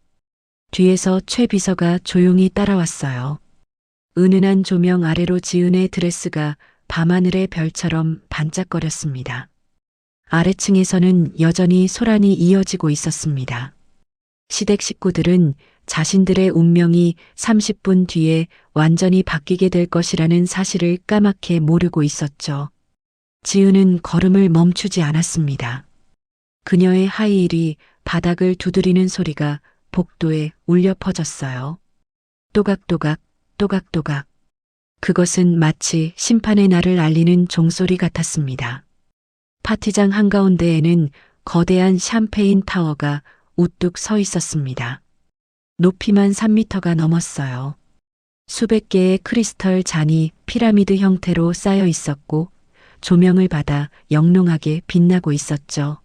B: 뒤에서 최 비서가 조용히 따라왔어요. 은은한 조명 아래로 지은의 드레스가 밤하늘의 별처럼 반짝거렸습니다. 아래층에서는 여전히 소란이 이어지고 있었습니다. 시댁 식구들은 자신들의 운명이 30분 뒤에 완전히 바뀌게 될 것이라는 사실을 까맣게 모르고 있었죠. 지은은 걸음을 멈추지 않았습니다. 그녀의 하이힐이 바닥을 두드리는 소리가 복도에 울려 퍼졌어요. 또각또각, 또각또각. 그것은 마치 심판의 날을 알리는 종소리 같았습니다. 파티장 한가운데에는 거대한 샴페인 타워가 우뚝 서 있었습니다. 높이만 3미터가 넘었어요. 수백 개의 크리스털 잔이 피라미드 형태로 쌓여 있었고 조명을 받아 영롱하게 빛나고 있었죠.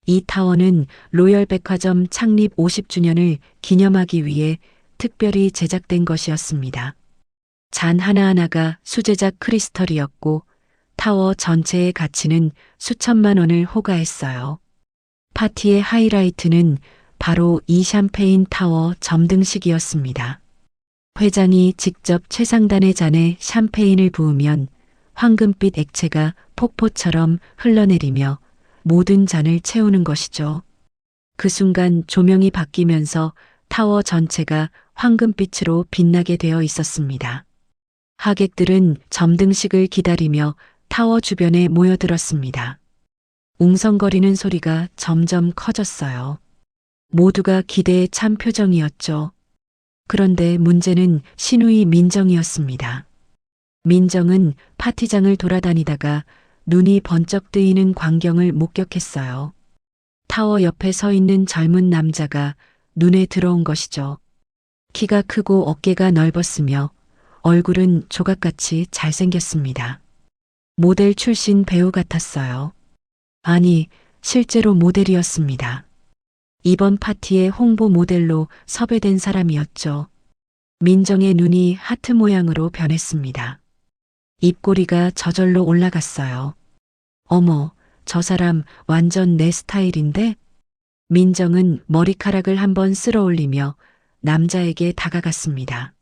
B: 이 타워는 로열 백화점 창립 50주년을 기념하기 위해 특별히 제작된 것이었습니다. 잔 하나하나가 수제작 크리스털이었고 타워 전체의 가치는 수천만 원을 호가했어요. 파티의 하이라이트는 바로 이 샴페인 타워 점등식이었습니다. 회장이 직접 최상단의 잔에 샴페인을 부으면 황금빛 액체가 폭포처럼 흘러내리며 모든 잔을 채우는 것이죠. 그 순간 조명이 바뀌면서 타워 전체가 황금빛으로 빛나게 되어 있었습니다. 하객들은 점등식을 기다리며 타워 주변에 모여들었습니다. 웅성거리는 소리가 점점 커졌어요. 모두가 기대에 찬 표정이었죠. 그런데 문제는 신우이 민정이었습니다. 민정은 파티장을 돌아다니다가 눈이 번쩍 뜨이는 광경을 목격했어요. 타워 옆에 서 있는 젊은 남자가 눈에 들어온 것이죠. 키가 크고 어깨가 넓었으며 얼굴은 조각같이 잘생겼습니다. 모델 출신 배우 같았어요. 아니, 실제로 모델이었습니다. 이번 파티의 홍보 모델로 섭외된 사람이었죠. 민정의 눈이 하트 모양으로 변했습니다. 입꼬리가 저절로 올라갔어요. 어머, 저 사람 완전 내 스타일인데? 민정은 머리카락을 한번 쓸어 올리며 남자에게 다가갔습니다.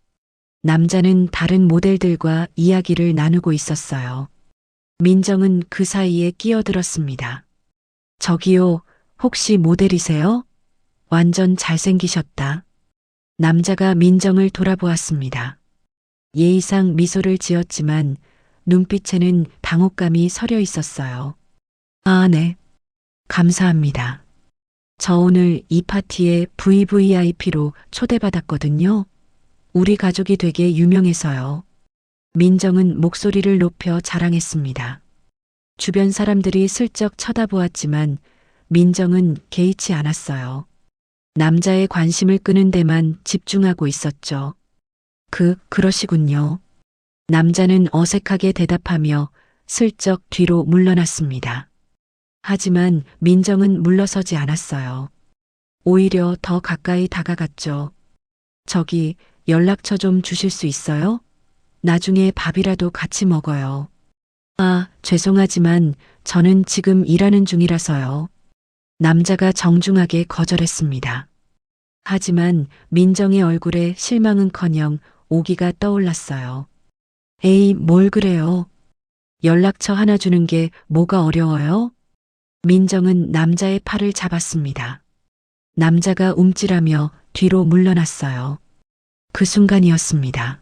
B: 남자는 다른 모델들과 이야기를 나누고 있었어요. 민정은 그 사이에 끼어들었습니다. 저기요, 혹시 모델이세요? 완전 잘생기셨다. 남자가 민정을 돌아보았습니다. 예의상 미소를 지었지만 눈빛에는 당혹감이 서려 있었어요. 아, 네. 감사합니다. 저 오늘 이 파티에 VVIP로 초대받았거든요. 우리 가족이 되게 유명해서요. 민정은 목소리를 높여 자랑했습니다. 주변 사람들이 슬쩍 쳐다보았지만 민정은 개의치 않았어요. 남자의 관심을 끄는 데만 집중하고 있었죠. 그러시군요. 남자는 어색하게 대답하며 슬쩍 뒤로 물러났습니다. 하지만 민정은 물러서지 않았어요. 오히려 더 가까이 다가갔죠. 저기 연락처 좀 주실 수 있어요? 나중에 밥이라도 같이 먹어요. 아, 죄송하지만 저는 지금 일하는 중이라서요. 남자가 정중하게 거절했습니다. 하지만 민정의 얼굴에 실망은커녕 오기가 떠올랐어요. 에이, 뭘 그래요? 연락처 하나 주는 게 뭐가 어려워요? 민정은 남자의 팔을 잡았습니다. 남자가 움찔하며 뒤로 물러났어요. 그 순간이었습니다.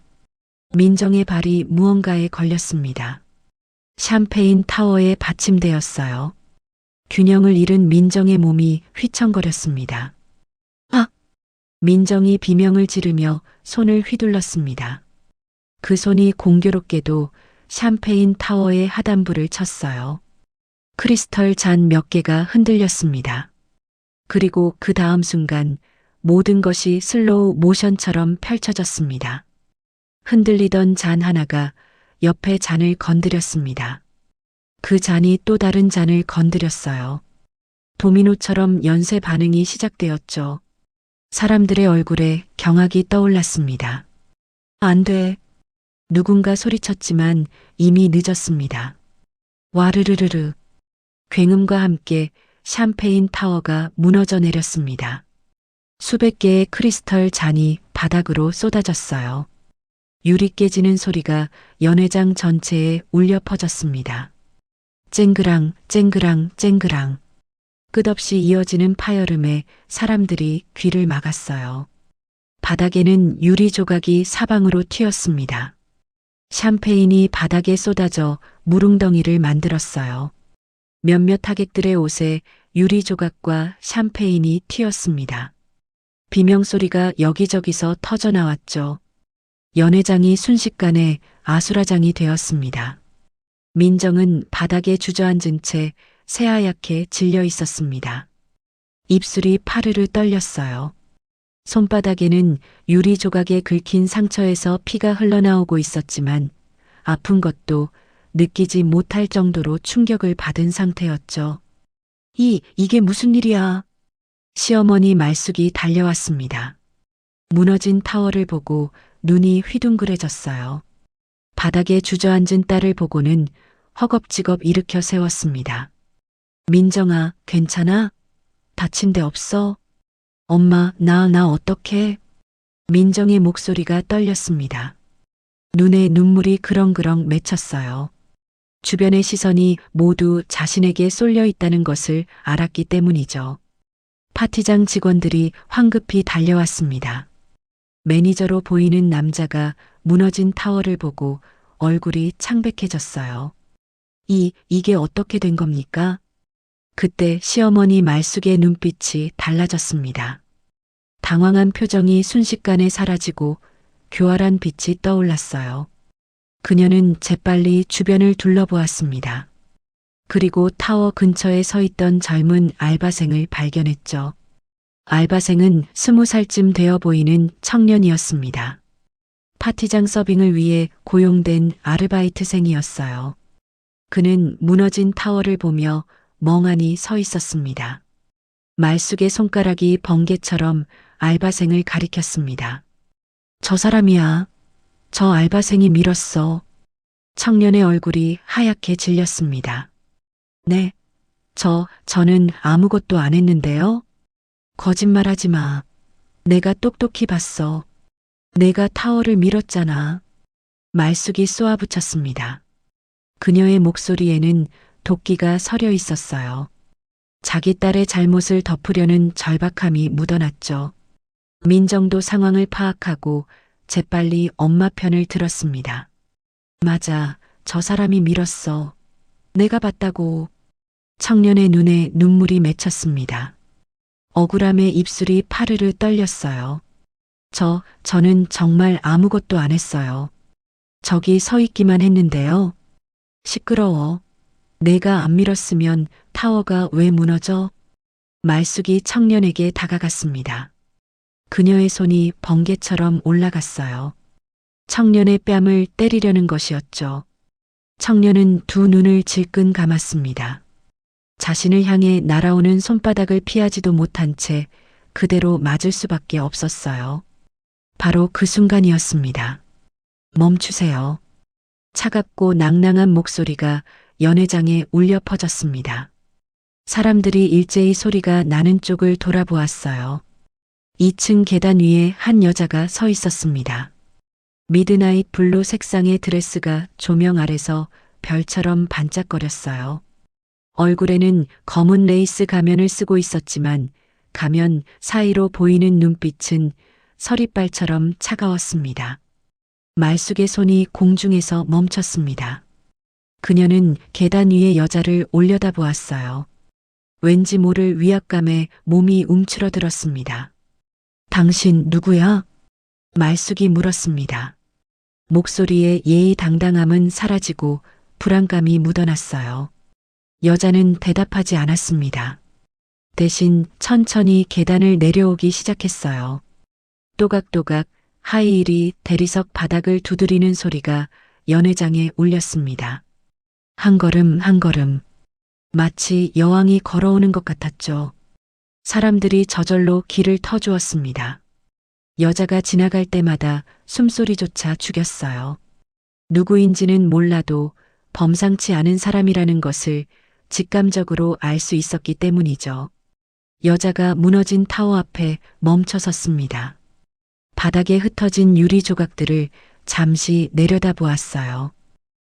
B: 민정의 발이 무언가에 걸렸습니다. 샴페인 타워에 받침되었어요. 균형을 잃은 민정의 몸이 휘청거렸습니다. 아! 민정이 비명을 지르며 손을 휘둘렀습니다. 그 손이 공교롭게도 샴페인 타워의 하단부를 쳤어요. 크리스털 잔 몇 개가 흔들렸습니다. 그리고 그 다음 순간 모든 것이 슬로우 모션처럼 펼쳐졌습니다. 흔들리던 잔 하나가 옆에 잔을 건드렸습니다. 그 잔이 또 다른 잔을 건드렸어요. 도미노처럼 연쇄 반응이 시작되었죠. 사람들의 얼굴에 경악이 떠올랐습니다. 안 돼. 누군가 소리쳤지만 이미 늦었습니다. 와르르르르. 굉음과 함께 샴페인 타워가 무너져 내렸습니다. 수백 개의 크리스털 잔이 바닥으로 쏟아졌어요. 유리 깨지는 소리가 연회장 전체에 울려 퍼졌습니다. 쨍그랑 쨍그랑 쨍그랑. 끝없이 이어지는 파열음에 사람들이 귀를 막았어요. 바닥에는 유리 조각이 사방으로 튀었습니다. 샴페인이 바닥에 쏟아져 무릉덩이를 만들었어요. 몇몇 하객들의 옷에 유리 조각과 샴페인이 튀었습니다. 비명소리가 여기저기서 터져나왔죠. 연회장이 순식간에 아수라장이 되었습니다. 민정은 바닥에 주저앉은 채 새하얗게 질려 있었습니다. 입술이 파르르 떨렸어요. 손바닥에는 유리 조각에 긁힌 상처에서 피가 흘러나오고 있었지만 아픈 것도 느끼지 못할 정도로 충격을 받은 상태였죠. 이게 무슨 일이야? 시어머니 말숙이 달려왔습니다. 무너진 타워를 보고 눈이 휘둥그레졌어요. 바닥에 주저앉은 딸을 보고는 허겁지겁 일으켜 세웠습니다. 민정아, 괜찮아? 다친 데 없어? 엄마, 나 어떡해? 민정의 목소리가 떨렸습니다. 눈에 눈물이 그렁그렁 맺혔어요. 주변의 시선이 모두 자신에게 쏠려 있다는 것을 알았기 때문이죠. 파티장 직원들이 황급히 달려왔습니다. 매니저로 보이는 남자가 무너진 타워를 보고 얼굴이 창백해졌어요. 이게 어떻게 된 겁니까? 그때 시어머니 말숙의 눈빛이 달라졌습니다. 당황한 표정이 순식간에 사라지고 교활한 빛이 떠올랐어요. 그녀는 재빨리 주변을 둘러보았습니다. 그리고 타워 근처에 서 있던 젊은 알바생을 발견했죠. 알바생은 20살쯤 되어 보이는 청년이었습니다. 파티장 서빙을 위해 고용된 아르바이트생이었어요. 그는 무너진 타워를 보며 멍하니 서 있었습니다. 말숙의 손가락이 번개처럼 알바생을 가리켰습니다. 저 사람이야. 저 알바생이 밀었어. 청년의 얼굴이 하얗게 질렸습니다. 네, 저는 아무것도 안 했는데요. 거짓말하지 마. 내가 똑똑히 봤어. 내가 타워를 밀었잖아. 말숙이 쏘아붙였습니다. 그녀의 목소리에는 도끼가 서려 있었어요. 자기 딸의 잘못을 덮으려는 절박함이 묻어났죠. 민정도 상황을 파악하고 재빨리 엄마 편을 들었습니다. 맞아, 저 사람이 밀었어. 내가 봤다고. 청년의 눈에 눈물이 맺혔습니다. 억울함에 입술이 파르르 떨렸어요. 저는 정말 아무것도 안 했어요. 저기 서 있기만 했는데요. 시끄러워. 내가 안 밀었으면 타워가 왜 무너져? 말숙이 청년에게 다가갔습니다. 그녀의 손이 번개처럼 올라갔어요. 청년의 뺨을 때리려는 것이었죠. 청년은 두 눈을 질끈 감았습니다. 자신을 향해 날아오는 손바닥을 피하지도 못한 채 그대로 맞을 수밖에 없었어요. 바로 그 순간이었습니다. 멈추세요. 차갑고 낭낭한 목소리가 연회장에 울려 퍼졌습니다. 사람들이 일제히 소리가 나는 쪽을 돌아보았어요. 2층 계단 위에 한 여자가 서 있었습니다. 미드나잇 블루 색상의 드레스가 조명 아래서 별처럼 반짝거렸어요. 얼굴에는 검은 레이스 가면을 쓰고 있었지만 가면 사이로 보이는 눈빛은 서리발처럼 차가웠습니다. 말숙의 손이 공중에서 멈췄습니다. 그녀는 계단 위의 여자를 올려다보았어요. 왠지 모를 위압감에 몸이 움츠러들었습니다. 당신 누구야? 말숙이 물었습니다. 목소리의 예의 당당함은 사라지고 불안감이 묻어났어요. 여자는 대답하지 않았습니다. 대신 천천히 계단을 내려오기 시작했어요. 또각또각 하이힐이 대리석 바닥을 두드리는 소리가 연회장에 울렸습니다. 한 걸음 한 걸음. 마치 여왕이 걸어오는 것 같았죠. 사람들이 저절로 길을 터주었습니다. 여자가 지나갈 때마다 숨소리조차 죽였어요. 누구인지는 몰라도 범상치 않은 사람이라는 것을 직감적으로 알 수 있었기 때문이죠. 여자가 무너진 타워 앞에 멈춰 섰습니다. 바닥에 흩어진 유리 조각들을 잠시 내려다보았어요.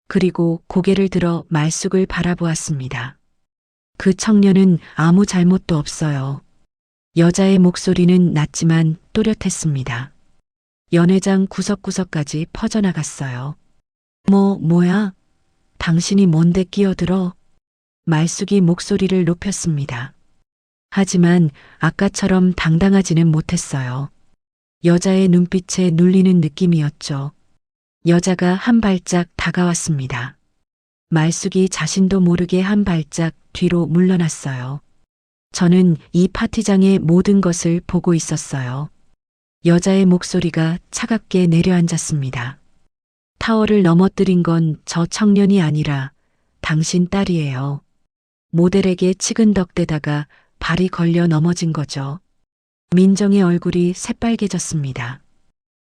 B: 그리고 고개를 들어 말쑥을 바라보았습니다. 그 청년은 아무 잘못도 없어요. 여자의 목소리는 낮지만 또렷했습니다. 연회장 구석구석까지 퍼져나갔어요. 뭐야? 당신이 뭔데 끼어들어? 말쑥이 목소리를 높였습니다. 하지만 아까처럼 당당하지는 못했어요. 여자의 눈빛에 눌리는 느낌이었죠. 여자가 한 발짝 다가왔습니다. 말쑥이 자신도 모르게 한 발짝 뒤로 물러났어요. 저는 이 파티장의 모든 것을 보고 있었어요. 여자의 목소리가 차갑게 내려앉았습니다. 타워를 넘어뜨린 건 저 청년이 아니라 당신 딸이에요. 모델에게 치근덕대다가 발이 걸려 넘어진 거죠. 민정의 얼굴이 새빨개졌습니다.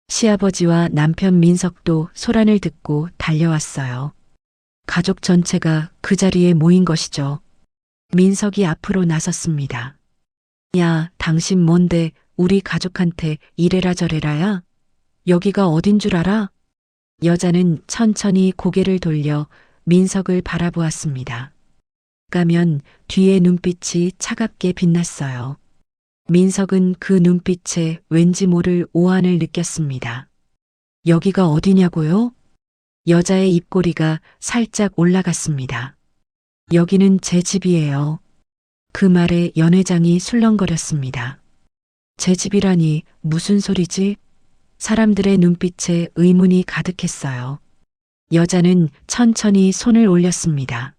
B: 시아버지와 남편 민석도 소란을 듣고 달려왔어요. 가족 전체가 그 자리에 모인 것이죠. 민석이 앞으로 나섰습니다. 야, 당신 뭔데 우리 가족한테 이래라 저래라야? 여기가 어딘 줄 알아? 여자는 천천히 고개를 돌려 민석을 바라보았습니다. 가면 뒤의 눈빛이 차갑게 빛났어요. 민석은 그 눈빛에 왠지 모를 오한을 느꼈습니다. 여기가 어디냐고요? 여자의 입꼬리가 살짝 올라갔습니다. 여기는 제 집이에요. 그 말에 연회장이 술렁거렸습니다. 제 집이라니 무슨 소리지? 사람들의 눈빛에 의문이 가득했어요. 여자는 천천히 손을 올렸습니다.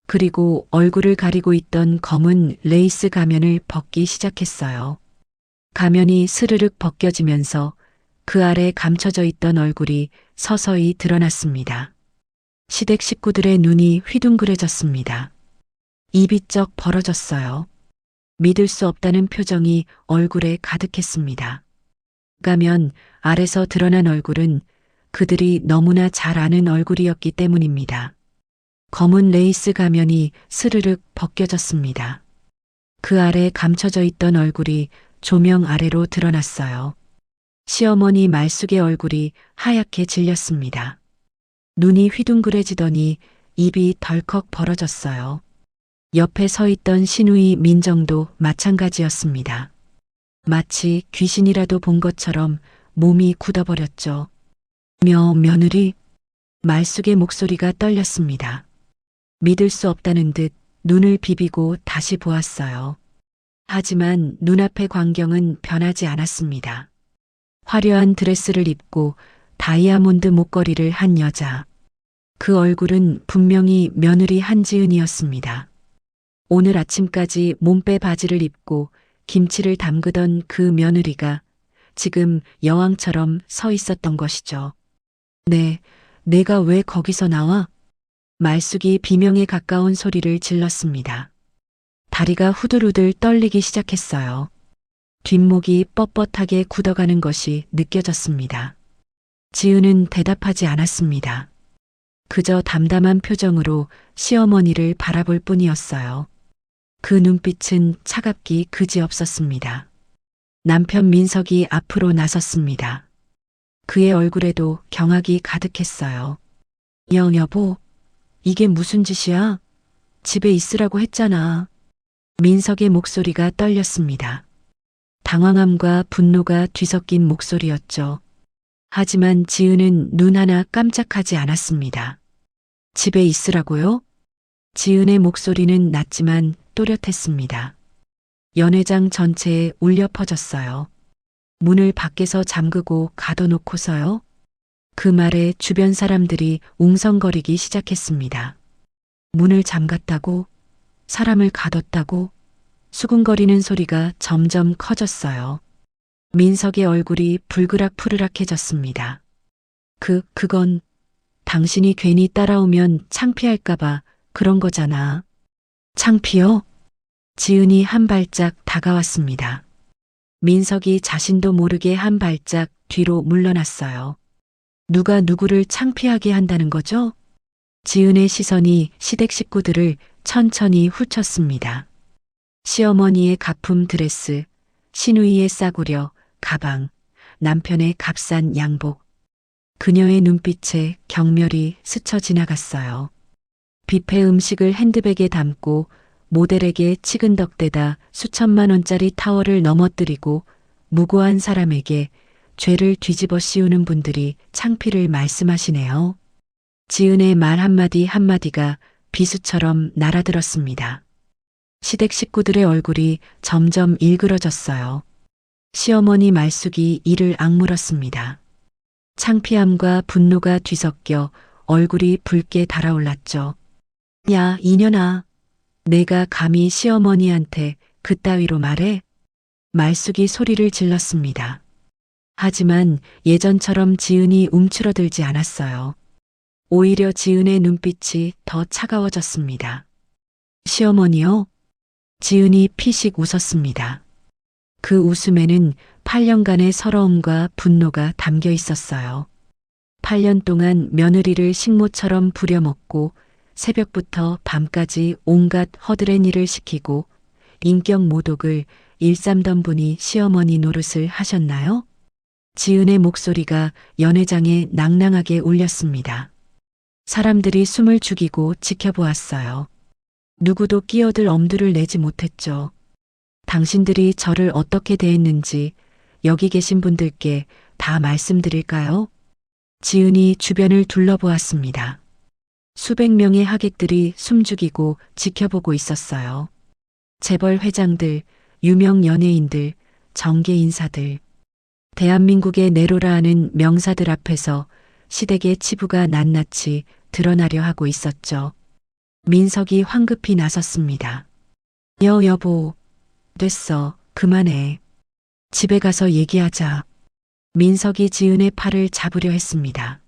B: 그리고 얼굴을 가리고 있던 검은 레이스 가면을 벗기 시작했어요. 가면이 스르륵 벗겨지면서 그 아래 감춰져 있던 얼굴이 서서히 드러났습니다. 시댁 식구들의 눈이 휘둥그레졌습니다. 입이 쩍 벌어졌어요. 믿을 수 없다는 표정이 얼굴에 가득했습니다. 가면 아래서 드러난 얼굴은 그들이 너무나 잘 아는 얼굴이었기 때문입니다. 검은 레이스 가면이 스르륵 벗겨졌습니다. 그 아래 감춰져 있던 얼굴이 조명 아래로 드러났어요. 시어머니 말숙의 얼굴이 하얗게 질렸습니다. 눈이 휘둥그레지더니 입이 덜컥 벌어졌어요. 옆에 서 있던 시누이 민정도 마찬가지였습니다. 마치 귀신이라도 본 것처럼 몸이 굳어버렸죠. 며느리? 말숙의 목소리가 떨렸습니다. 믿을 수 없다는 듯 눈을 비비고 다시 보았어요. 하지만 눈앞의 광경은 변하지 않았습니다. 화려한 드레스를 입고 다이아몬드 목걸이를 한 여자. 그 얼굴은 분명히 며느리 한지은이었습니다. 오늘 아침까지 몸빼 바지를 입고 김치를 담그던 그 며느리가 지금 여왕처럼 서 있었던 것이죠. 네, 내가 왜 거기서 나와? 말숙이 비명에 가까운 소리를 질렀습니다. 다리가 후들후들 떨리기 시작했어요. 뒷목이 뻣뻣하게 굳어가는 것이 느껴졌습니다. 지은은 대답하지 않았습니다. 그저 담담한 표정으로 시어머니를 바라볼 뿐이었어요. 그 눈빛은 차갑기 그지없었습니다. 남편 민석이 앞으로 나섰습니다. 그의 얼굴에도 경악이 가득했어요. 여보, 이게 무슨 짓이야? 집에 있으라고 했잖아. 민석의 목소리가 떨렸습니다. 당황함과 분노가 뒤섞인 목소리였죠. 하지만 지은은 눈 하나 깜짝하지 않았습니다. 집에 있으라고요? 지은의 목소리는 낮지만 또렷했습니다. 연회장 전체에 울려 퍼졌어요. 문을 밖에서 잠그고 가둬놓고서요? 그 말에 주변 사람들이 웅성거리기 시작했습니다. 문을 잠갔다고? 사람을 가뒀다고? 수군거리는 소리가 점점 커졌어요. 민석의 얼굴이 불그락푸르락해졌습니다. 그건 당신이 괜히 따라오면 창피할까봐 그런 거잖아. 창피요? 지은이 한 발짝 다가왔습니다. 민석이 자신도 모르게 한 발짝 뒤로 물러났어요. 누가 누구를 창피하게 한다는 거죠? 지은의 시선이 시댁 식구들을 천천히 훑었습니다. 시어머니의 가품 드레스, 시누이의 싸구려, 가방, 남편의 값싼 양복. 그녀의 눈빛에 경멸이 스쳐 지나갔어요. 뷔페 음식을 핸드백에 담고 모델에게 치근덕대다 수천만 원짜리 타월을 넘어뜨리고 무고한 사람에게 죄를 뒤집어 씌우는 분들이 창피를 말씀하시네요. 지은의 말 한마디 한마디가 비수처럼 날아들었습니다. 시댁 식구들의 얼굴이 점점 일그러졌어요. 시어머니 말숙이 이를 악물었습니다. 창피함과 분노가 뒤섞여 얼굴이 붉게 달아올랐죠. 야, 이년아. 내가 감히 시어머니한테 그따위로 말해? 말숙이 소리를 질렀습니다. 하지만 예전처럼 지은이 움츠러들지 않았어요. 오히려 지은의 눈빛이 더 차가워졌습니다. 시어머니요? 지은이 피식 웃었습니다. 그 웃음에는 8년간의 서러움과 분노가 담겨 있었어요. 8년 동안 며느리를 식모처럼 부려먹고 새벽부터 밤까지 온갖 허드렛 일을 시키고 인격 모독을 일삼던 분이 시어머니 노릇을 하셨나요? 지은의 목소리가 연회장에 낭낭하게 울렸습니다. 사람들이 숨을 죽이고 지켜보았어요. 누구도 끼어들 엄두를 내지 못했죠. 당신들이 저를 어떻게 대했는지 여기 계신 분들께 다 말씀드릴까요? 지은이 주변을 둘러보았습니다. 수백 명의 하객들이 숨죽이고 지켜보고 있었어요. 재벌 회장들, 유명 연예인들, 정계 인사들, 대한민국의 내로라 하는 명사들 앞에서 시댁의 치부가 낱낱이 드러나려 하고 있었죠. 민석이 황급히 나섰습니다. 여보, 됐어, 그만해. 집에 가서 얘기하자. 민석이 지은의 팔을 잡으려 했습니다.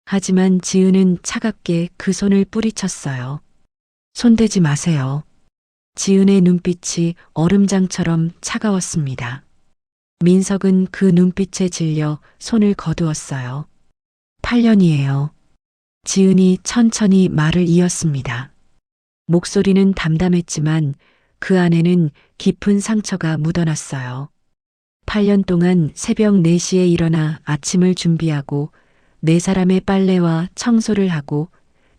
B: 하지만 지은은 차갑게 그 손을 뿌리쳤어요. 손대지 마세요. 지은의 눈빛이 얼음장처럼 차가웠습니다. 민석은 그 눈빛에 질려 손을 거두었어요. 8년이에요. 지은이 천천히 말을 이었습니다. 목소리는 담담했지만 그 안에는 깊은 상처가 묻어났어요. 8년 동안 새벽 4시에 일어나 아침을 준비하고 4사람의 빨래와 청소를 하고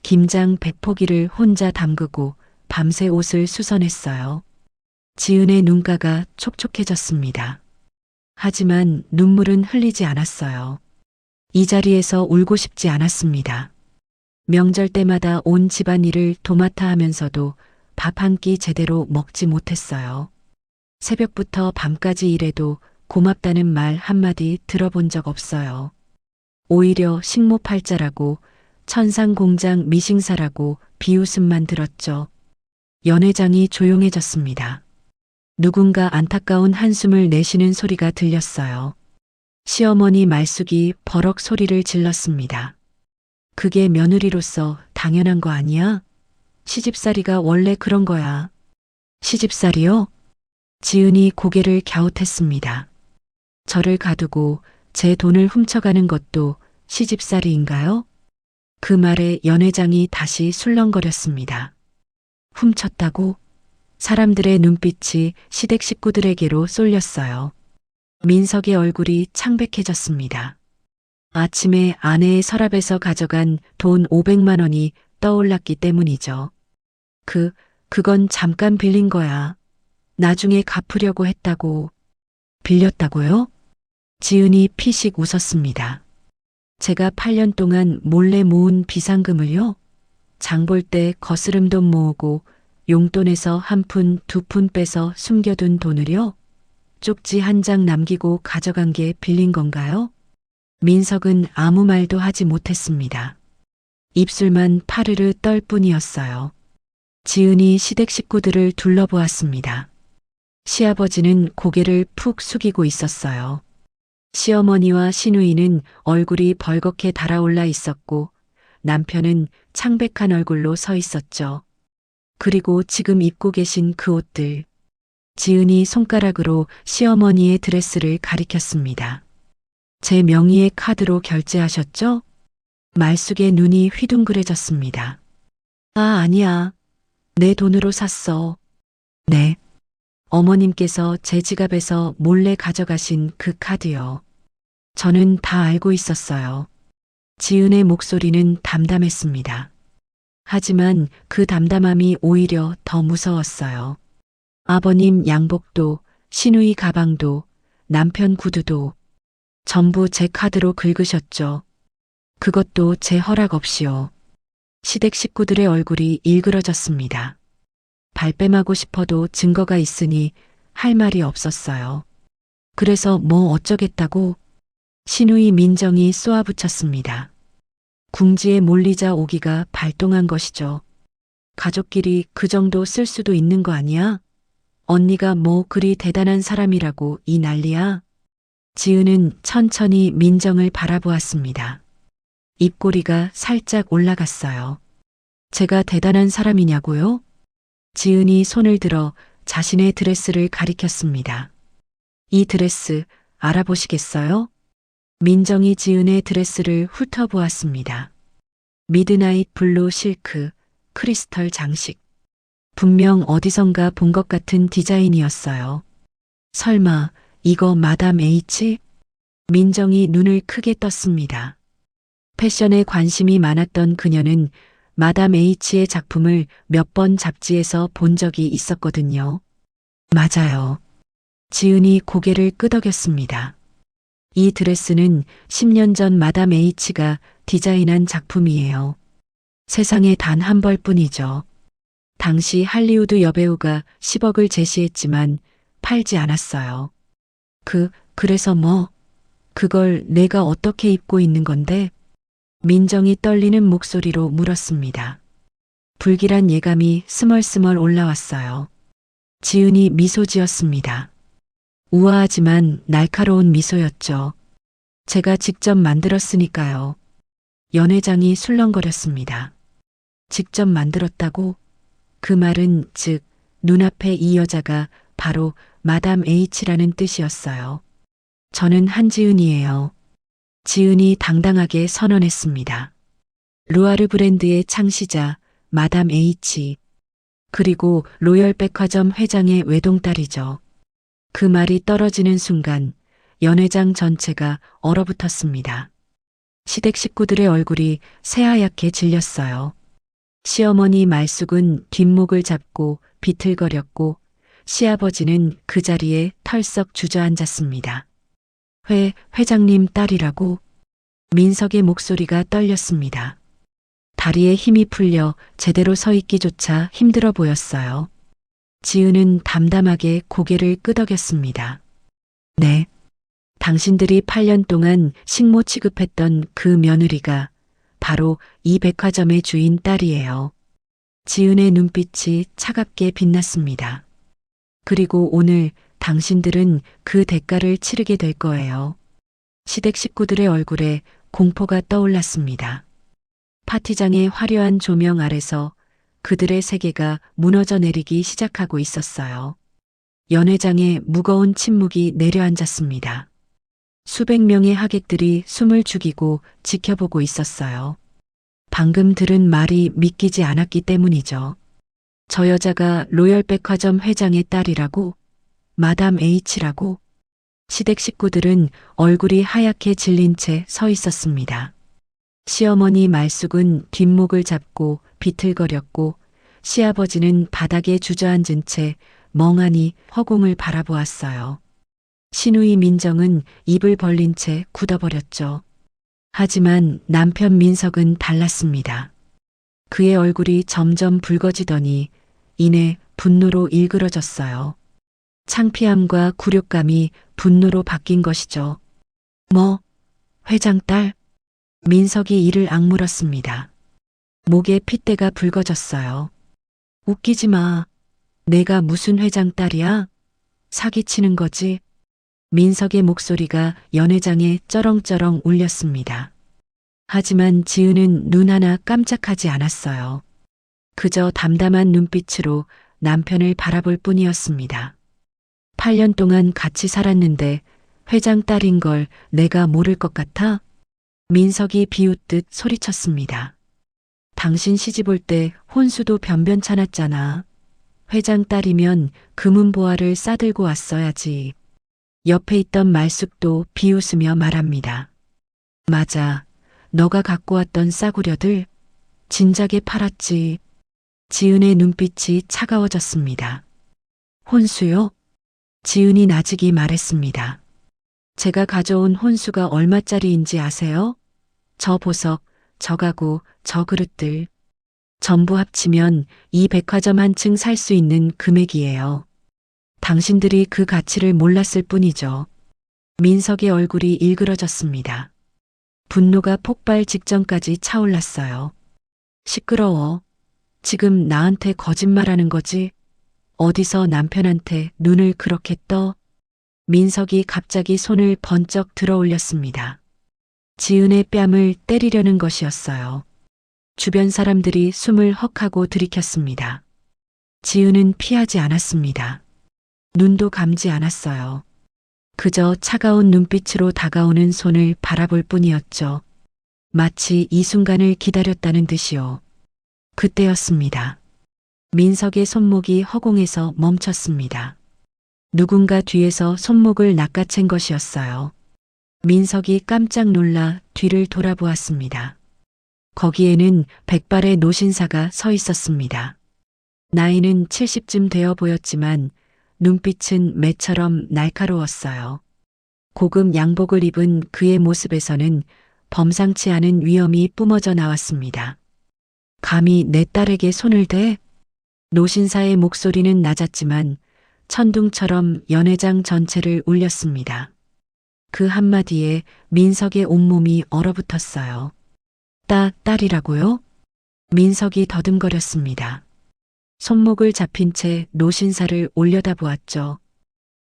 B: 김장 100포기를 혼자 담그고 밤새 옷을 수선했어요. 지은의 눈가가 촉촉해졌습니다. 하지만 눈물은 흘리지 않았어요. 이 자리에서 울고 싶지 않았습니다. 명절 때마다 온 집안일을 도맡아 하면서도 밥 한 끼 제대로 먹지 못했어요. 새벽부터 밤까지 일해도 고맙다는 말 한마디 들어본 적 없어요. 오히려 식모팔자라고 천상공장 미싱사라고 비웃음만 들었죠. 연회장이 조용해졌습니다. 누군가 안타까운 한숨을 내쉬는 소리가 들렸어요. 시어머니 말숙이 버럭 소리를 질렀습니다. 그게 며느리로서 당연한 거 아니야? 시집살이가 원래 그런 거야. 시집살이요? 지은이 고개를 갸웃했습니다. 저를 가두고 제 돈을 훔쳐가는 것도 시집살이인가요? 그 말에 연회장이 다시 술렁거렸습니다. 훔쳤다고? 사람들의 눈빛이 시댁 식구들에게로 쏠렸어요. 민석의 얼굴이 창백해졌습니다. 아침에 아내의 서랍에서 가져간 돈 500만 원이 떠올랐기 때문이죠. 그건 잠깐 빌린 거야. 나중에 갚으려고 했다고. 빌렸다고요? 지은이 피식 웃었습니다. 제가 8년 동안 몰래 모은 비상금을요? 장 볼 때 거스름 돈 모으고 용돈에서 1푼, 2푼 빼서 숨겨둔 돈을요? 쪽지 한 장 남기고 가져간 게 빌린 건가요? 민석은 아무 말도 하지 못했습니다. 입술만 파르르 떨 뿐이었어요. 지은이 시댁 식구들을 둘러보았습니다. 시아버지는 고개를 푹 숙이고 있었어요. 시어머니와 시누이는 얼굴이 벌겋게 달아올라 있었고 남편은 창백한 얼굴로 서 있었죠. 그리고 지금 입고 계신 그 옷들. 지은이 손가락으로 시어머니의 드레스를 가리켰습니다. 제 명의의 카드로 결제하셨죠? 말숙의 눈이 휘둥그레졌습니다. 아, 아니야. 내 돈으로 샀어. 네. 어머님께서 제 지갑에서 몰래 가져가신 그 카드요. 저는 다 알고 있었어요. 지은의 목소리는 담담했습니다. 하지만 그 담담함이 오히려 더 무서웠어요. 아버님 양복도, 시누이 가방도, 남편 구두도 전부 제 카드로 긁으셨죠. 그것도 제 허락 없이요. 시댁 식구들의 얼굴이 일그러졌습니다. 발뺌하고 싶어도 증거가 있으니 할 말이 없었어요. 그래서 뭐 어쩌겠다고? 시누이 민정이 쏘아붙였습니다. 궁지에 몰리자 오기가 발동한 것이죠. 가족끼리 그 정도 쓸 수도 있는 거 아니야? 언니가 뭐 그리 대단한 사람이라고 이 난리야? 지은은 천천히 민정을 바라보았습니다. 입꼬리가 살짝 올라갔어요. 제가 대단한 사람이냐고요? 지은이 손을 들어 자신의 드레스를 가리켰습니다. 이 드레스 알아보시겠어요? 민정이 지은의 드레스를 훑어보았습니다. 미드나잇 블루 실크, 크리스털 장식. 분명 어디선가 본 것 같은 디자인이었어요. 설마 이거 마담 H? 민정이 눈을 크게 떴습니다. 패션에 관심이 많았던 그녀는 마담 H의 작품을 몇 번 잡지에서 본 적이 있었거든요. 맞아요. 지은이 고개를 끄덕였습니다. 이 드레스는 10년 전 마담 H가 디자인한 작품이에요. 세상에 단 한 벌뿐이죠. 당시 할리우드 여배우가 10억을 제시했지만 팔지 않았어요. 그래서 뭐? 그걸 내가 어떻게 입고 있는 건데? 민정이 떨리는 목소리로 물었습니다. 불길한 예감이 스멀스멀 올라왔어요. 지은이 미소 지었습니다. 우아하지만 날카로운 미소였죠. 제가 직접 만들었으니까요. 연회장이 술렁거렸습니다. 직접 만들었다고? 그 말은 즉 눈앞에 이 여자가 바로 마담 H라는 뜻이었어요. 저는 한지은이에요. 지은이 당당하게 선언했습니다. 루아르 브랜드의 창시자 마담 H. 그리고 로열 백화점 회장의 외동딸이죠. 그 말이 떨어지는 순간 연회장 전체가 얼어붙었습니다. 시댁 식구들의 얼굴이 새하얗게 질렸어요. 시어머니 말숙은 뒷목을 잡고 비틀거렸고 시아버지는 그 자리에 털썩 주저앉았습니다. 회장님 딸이라고? 민석의 목소리가 떨렸습니다. 다리에 힘이 풀려 제대로 서 있기조차 힘들어 보였어요. 지은은 담담하게 고개를 끄덕였습니다. 네. 당신들이 8년 동안 식모 취급했던 그 며느리가 바로 이 백화점의 주인 딸이에요. 지은의 눈빛이 차갑게 빛났습니다. 그리고 오늘 당신들은 그 대가를 치르게 될 거예요. 시댁 식구들의 얼굴에 공포가 떠올랐습니다. 파티장의 화려한 조명 아래서 그들의 세계가 무너져 내리기 시작하고 있었어요. 연회장에 무거운 침묵이 내려앉았습니다. 수백 명의 하객들이 숨을 죽이고 지켜보고 있었어요. 방금 들은 말이 믿기지 않았기 때문이죠. 저 여자가 로열 백화점 회장의 딸이라고? 마담 H라고? 시댁 식구들은 얼굴이 하얗게 질린 채 서 있었습니다. 시어머니 말숙은 뒷목을 잡고 비틀거렸고 시아버지는 바닥에 주저앉은 채 멍하니 허공을 바라보았어요. 시누이 민정은 입을 벌린 채 굳어버렸죠. 하지만 남편 민석은 달랐습니다. 그의 얼굴이 점점 붉어지더니 이내 분노로 일그러졌어요. 창피함과 굴욕감이 분노로 바뀐 것이죠. 뭐? 회장 딸? 민석이 이를 악물었습니다. 목에 핏대가 붉어졌어요. 웃기지 마. 내가 무슨 회장 딸이야? 사기치는 거지? 민석의 목소리가 연회장에 쩌렁쩌렁 울렸습니다. 하지만 지은은 눈 하나 깜짝하지 않았어요. 그저 담담한 눈빛으로 남편을 바라볼 뿐이었습니다. 8년 동안 같이 살았는데 회장 딸인 걸 내가 모를 것 같아? 민석이 비웃듯 소리쳤습니다. 당신 시집 올 때 혼수도 변변찮았잖아. 회장 딸이면 금은보화를 싸들고 왔어야지. 옆에 있던 말숙도 비웃으며 말합니다. 맞아. 너가 갖고 왔던 싸구려들 진작에 팔았지. 지은의 눈빛이 차가워졌습니다. 혼수요? 지은이 나직이 말했습니다. 제가 가져온 혼수가 얼마짜리인지 아세요? 저 보석, 저 가구, 저 그릇들. 전부 합치면 이 백화점 한 층 살 수 있는 금액이에요. 당신들이 그 가치를 몰랐을 뿐이죠. 민석의 얼굴이 일그러졌습니다. 분노가 폭발 직전까지 차올랐어요. 시끄러워. 지금 나한테 거짓말하는 거지? 어디서 남편한테 눈을 그렇게 떠? 민석이 갑자기 손을 번쩍 들어 올렸습니다. 지은의 뺨을 때리려는 것이었어요. 주변 사람들이 숨을 헉하고 들이켰습니다. 지은은 피하지 않았습니다. 눈도 감지 않았어요. 그저 차가운 눈빛으로 다가오는 손을 바라볼 뿐이었죠. 마치 이 순간을 기다렸다는 듯이요. 그때였습니다. 민석의 손목이 허공에서 멈췄습니다. 누군가 뒤에서 손목을 낚아챈 것이었어요. 민석이 깜짝 놀라 뒤를 돌아보았습니다. 거기에는 백발의 노신사가 서 있었습니다. 나이는 70쯤 되어 보였지만 눈빛은 매처럼 날카로웠어요. 고급 양복을 입은 그의 모습에서는 범상치 않은 위엄이 뿜어져 나왔습니다. 감히 내 딸에게 손을 대? 노신사의 목소리는 낮았지만 천둥처럼 연회장 전체를 울렸습니다. 그 한마디에 민석의 온몸이 얼어붙었어요. 딸이라고요? 민석이 더듬거렸습니다. 손목을 잡힌 채 노신사를 올려다보았죠.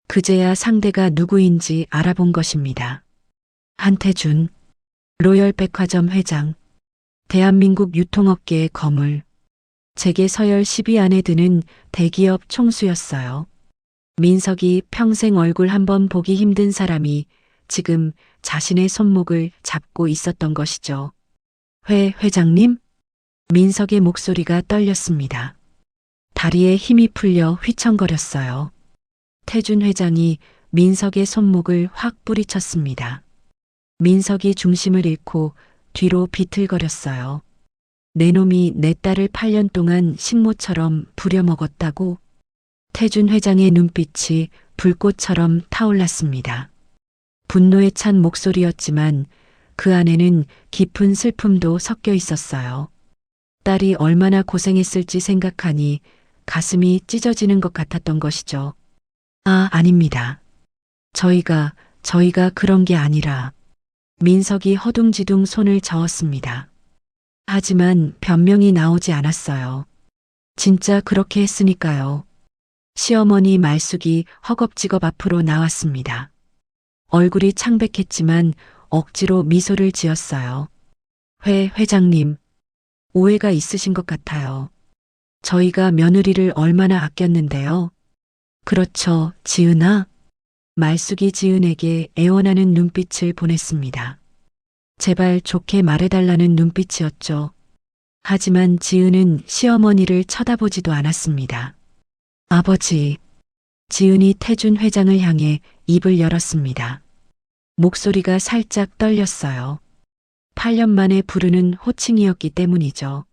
B: 그제야 상대가 누구인지 알아본 것입니다. 한태준, 로열백화점 회장, 대한민국 유통업계의 거물, 재계 서열 10위 안에 드는 대기업 총수였어요. 민석이 평생 얼굴 한번 보기 힘든 사람이 지금 자신의 손목을 잡고 있었던 것이죠. 회장님? 민석의 목소리가 떨렸습니다. 다리에 힘이 풀려 휘청거렸어요. 태준 회장이 민석의 손목을 확 뿌리쳤습니다. 민석이 중심을 잃고 뒤로 비틀거렸어요. 내 놈이 내 딸을 8년 동안 식모처럼 부려먹었다고? 태준 회장의 눈빛이 불꽃처럼 타올랐습니다. 분노에 찬 목소리였지만 그 안에는 깊은 슬픔도 섞여 있었어요. 딸이 얼마나 고생했을지 생각하니 가슴이 찢어지는 것 같았던 것이죠. 아닙니다. 저희가 그런 게 아니라. 민석이 허둥지둥 손을 저었습니다. 하지만 변명이 나오지 않았어요. 진짜 그렇게 했으니까요. 시어머니 말숙이 허겁지겁 앞으로 나왔습니다. 얼굴이 창백했지만 억지로 미소를 지었어요. 회장님, 오해가 있으신 것 같아요. 저희가 며느리를 얼마나 아꼈는데요. 그렇죠, 지은아? 말숙이 지은에게 애원하는 눈빛을 보냈습니다. 제발 좋게 말해달라는 눈빛이었죠. 하지만 지은은 시어머니를 쳐다보지도 않았습니다. 아버지, 지은이 태준 회장을 향해 입을 열었습니다. 목소리가 살짝 떨렸어요. 8년 만에 부르는 호칭이었기 때문이죠.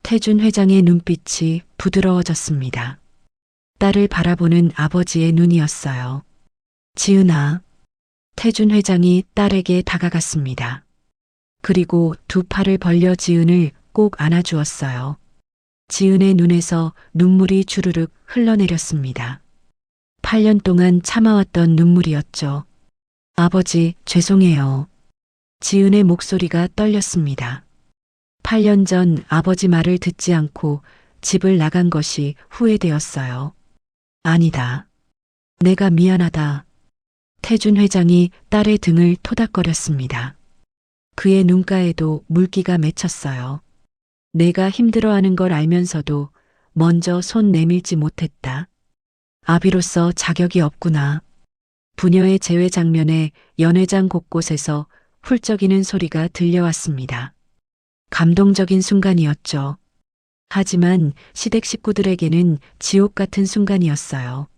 B: 태준 회장의 눈빛이 부드러워졌습니다. 딸을 바라보는 아버지의 눈이었어요. 지은아. 태준 회장이 딸에게 다가갔습니다. 그리고 두 팔을 벌려 지은을 꼭 안아주었어요. 지은의 눈에서 눈물이 주르륵 흘러내렸습니다. 8년 동안 참아왔던 눈물이었죠. 아버지, 죄송해요. 지은의 목소리가 떨렸습니다. 8년 전 아버지 말을 듣지 않고 집을 나간 것이 후회되었어요. 아니다. 내가 미안하다. 태준 회장이 딸의 등을 토닥거렸습니다. 그의 눈가에도 물기가 맺혔어요. 내가 힘들어하는 걸 알면서도 먼저 손 내밀지 못했다. 아비로서 자격이 없구나. 부녀의 재회 장면에 연회장 곳곳에서 훌쩍이는 소리가 들려왔습니다. 감동적인 순간이었죠. 하지만 시댁 식구들에게는 지옥 같은 순간이었어요.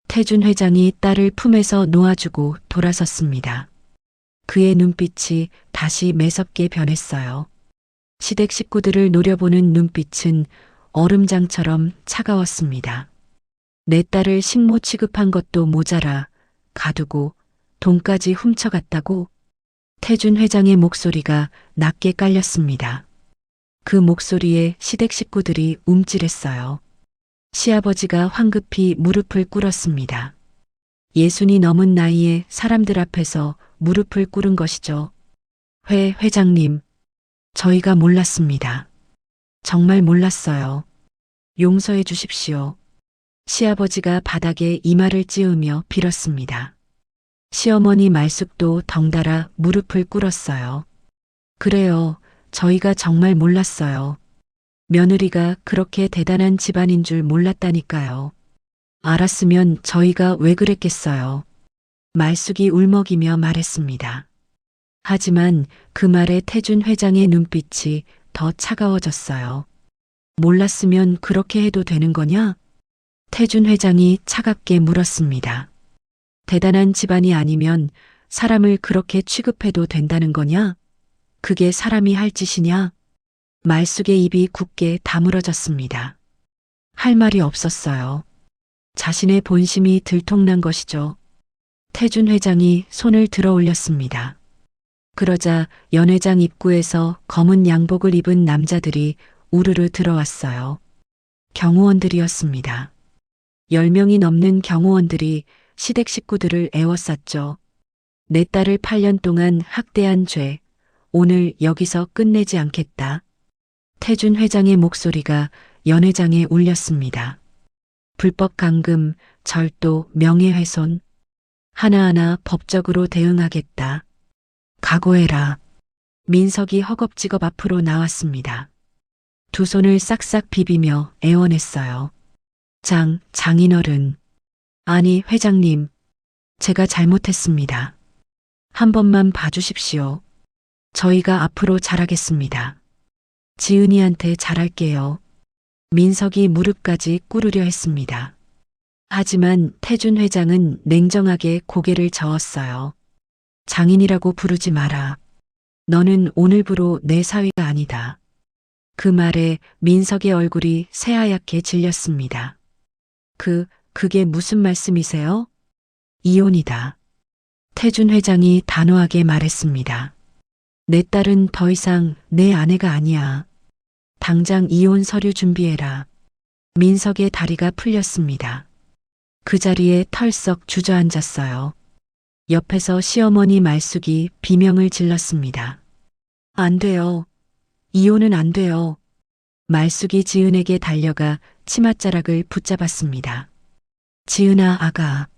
B: 태준 회장이 딸을 품에서 놓아주고 돌아섰습니다. 그의 눈빛이 다시 매섭게 변했어요. 시댁 식구들을 노려보는 눈빛은 얼음장처럼 차가웠습니다. 내 딸을 식모 취급한 것도 모자라 가두고 돈까지 훔쳐갔다고? 태준 회장의 목소리가 낮게 깔렸습니다. 그 목소리에 시댁 식구들이 움찔했어요. 시아버지가 황급히 무릎을 꿇었습니다. 예순이 넘은 나이에 사람들 앞에서 무릎을 꿇은 것이죠. 회장님, 저희가 몰랐습니다. 정말 몰랐어요. 용서해 주십시오. 시아버지가 바닥에 이마를 찌으며 빌었습니다. 시어머니 말숙도 덩달아 무릎을 꿇었어요. 그래요. 저희가 정말 몰랐어요. 며느리가 그렇게 대단한 집안인 줄 몰랐다니까요. 알았으면 저희가 왜 그랬겠어요. 말숙이 울먹이며 말했습니다. 하지만 그 말에 태준 회장의 눈빛이 더 차가워졌어요. 몰랐으면 그렇게 해도 되는 거냐? 태준 회장이 차갑게 물었습니다. 대단한 집안이 아니면 사람을 그렇게 취급해도 된다는 거냐? 그게 사람이 할 짓이냐? 말숙의 입이 굳게 다물어졌습니다. 할 말이 없었어요. 자신의 본심이 들통난 것이죠. 태준 회장이 손을 들어 올렸습니다. 그러자 연회장 입구에서 검은 양복을 입은 남자들이 우르르 들어왔어요. 경호원들이었습니다. 10명이 넘는 경호원들이 시댁 식구들을 애워쌌죠. 내 딸을 8년 동안 학대한 죄, 오늘 여기서 끝내지 않겠다. 태준 회장의 목소리가 연회장에 울렸습니다. 불법 감금, 절도, 명예훼손, 하나하나 법적으로 대응하겠다. 각오해라. 민석이 허겁지겁 앞으로 나왔습니다. 두 손을 싹싹 비비며 애원했어요. 장인어른. 아니, 회장님. 제가 잘못했습니다. 한 번만 봐주십시오. 저희가 앞으로 잘하겠습니다. 지은이한테 잘할게요. 민석이 무릎까지 꿇으려 했습니다. 하지만 태준 회장은 냉정하게 고개를 저었어요. 장인이라고 부르지 마라. 너는 오늘부로 내 사위가 아니다. 그 말에 민석의 얼굴이 새하얗게 질렸습니다. 그게 무슨 말씀이세요? 이혼이다. 태준 회장이 단호하게 말했습니다. 내 딸은 더 이상 내 아내가 아니야. 당장 이혼 서류 준비해라. 민석의 다리가 풀렸습니다. 그 자리에 털썩 주저앉았어요. 옆에서 시어머니 말숙이 비명을 질렀습니다. 안 돼요. 이혼은 안 돼요. 말숙이 지은에게 달려가 치맛자락을 붙잡았습니다. 지은아, 아가.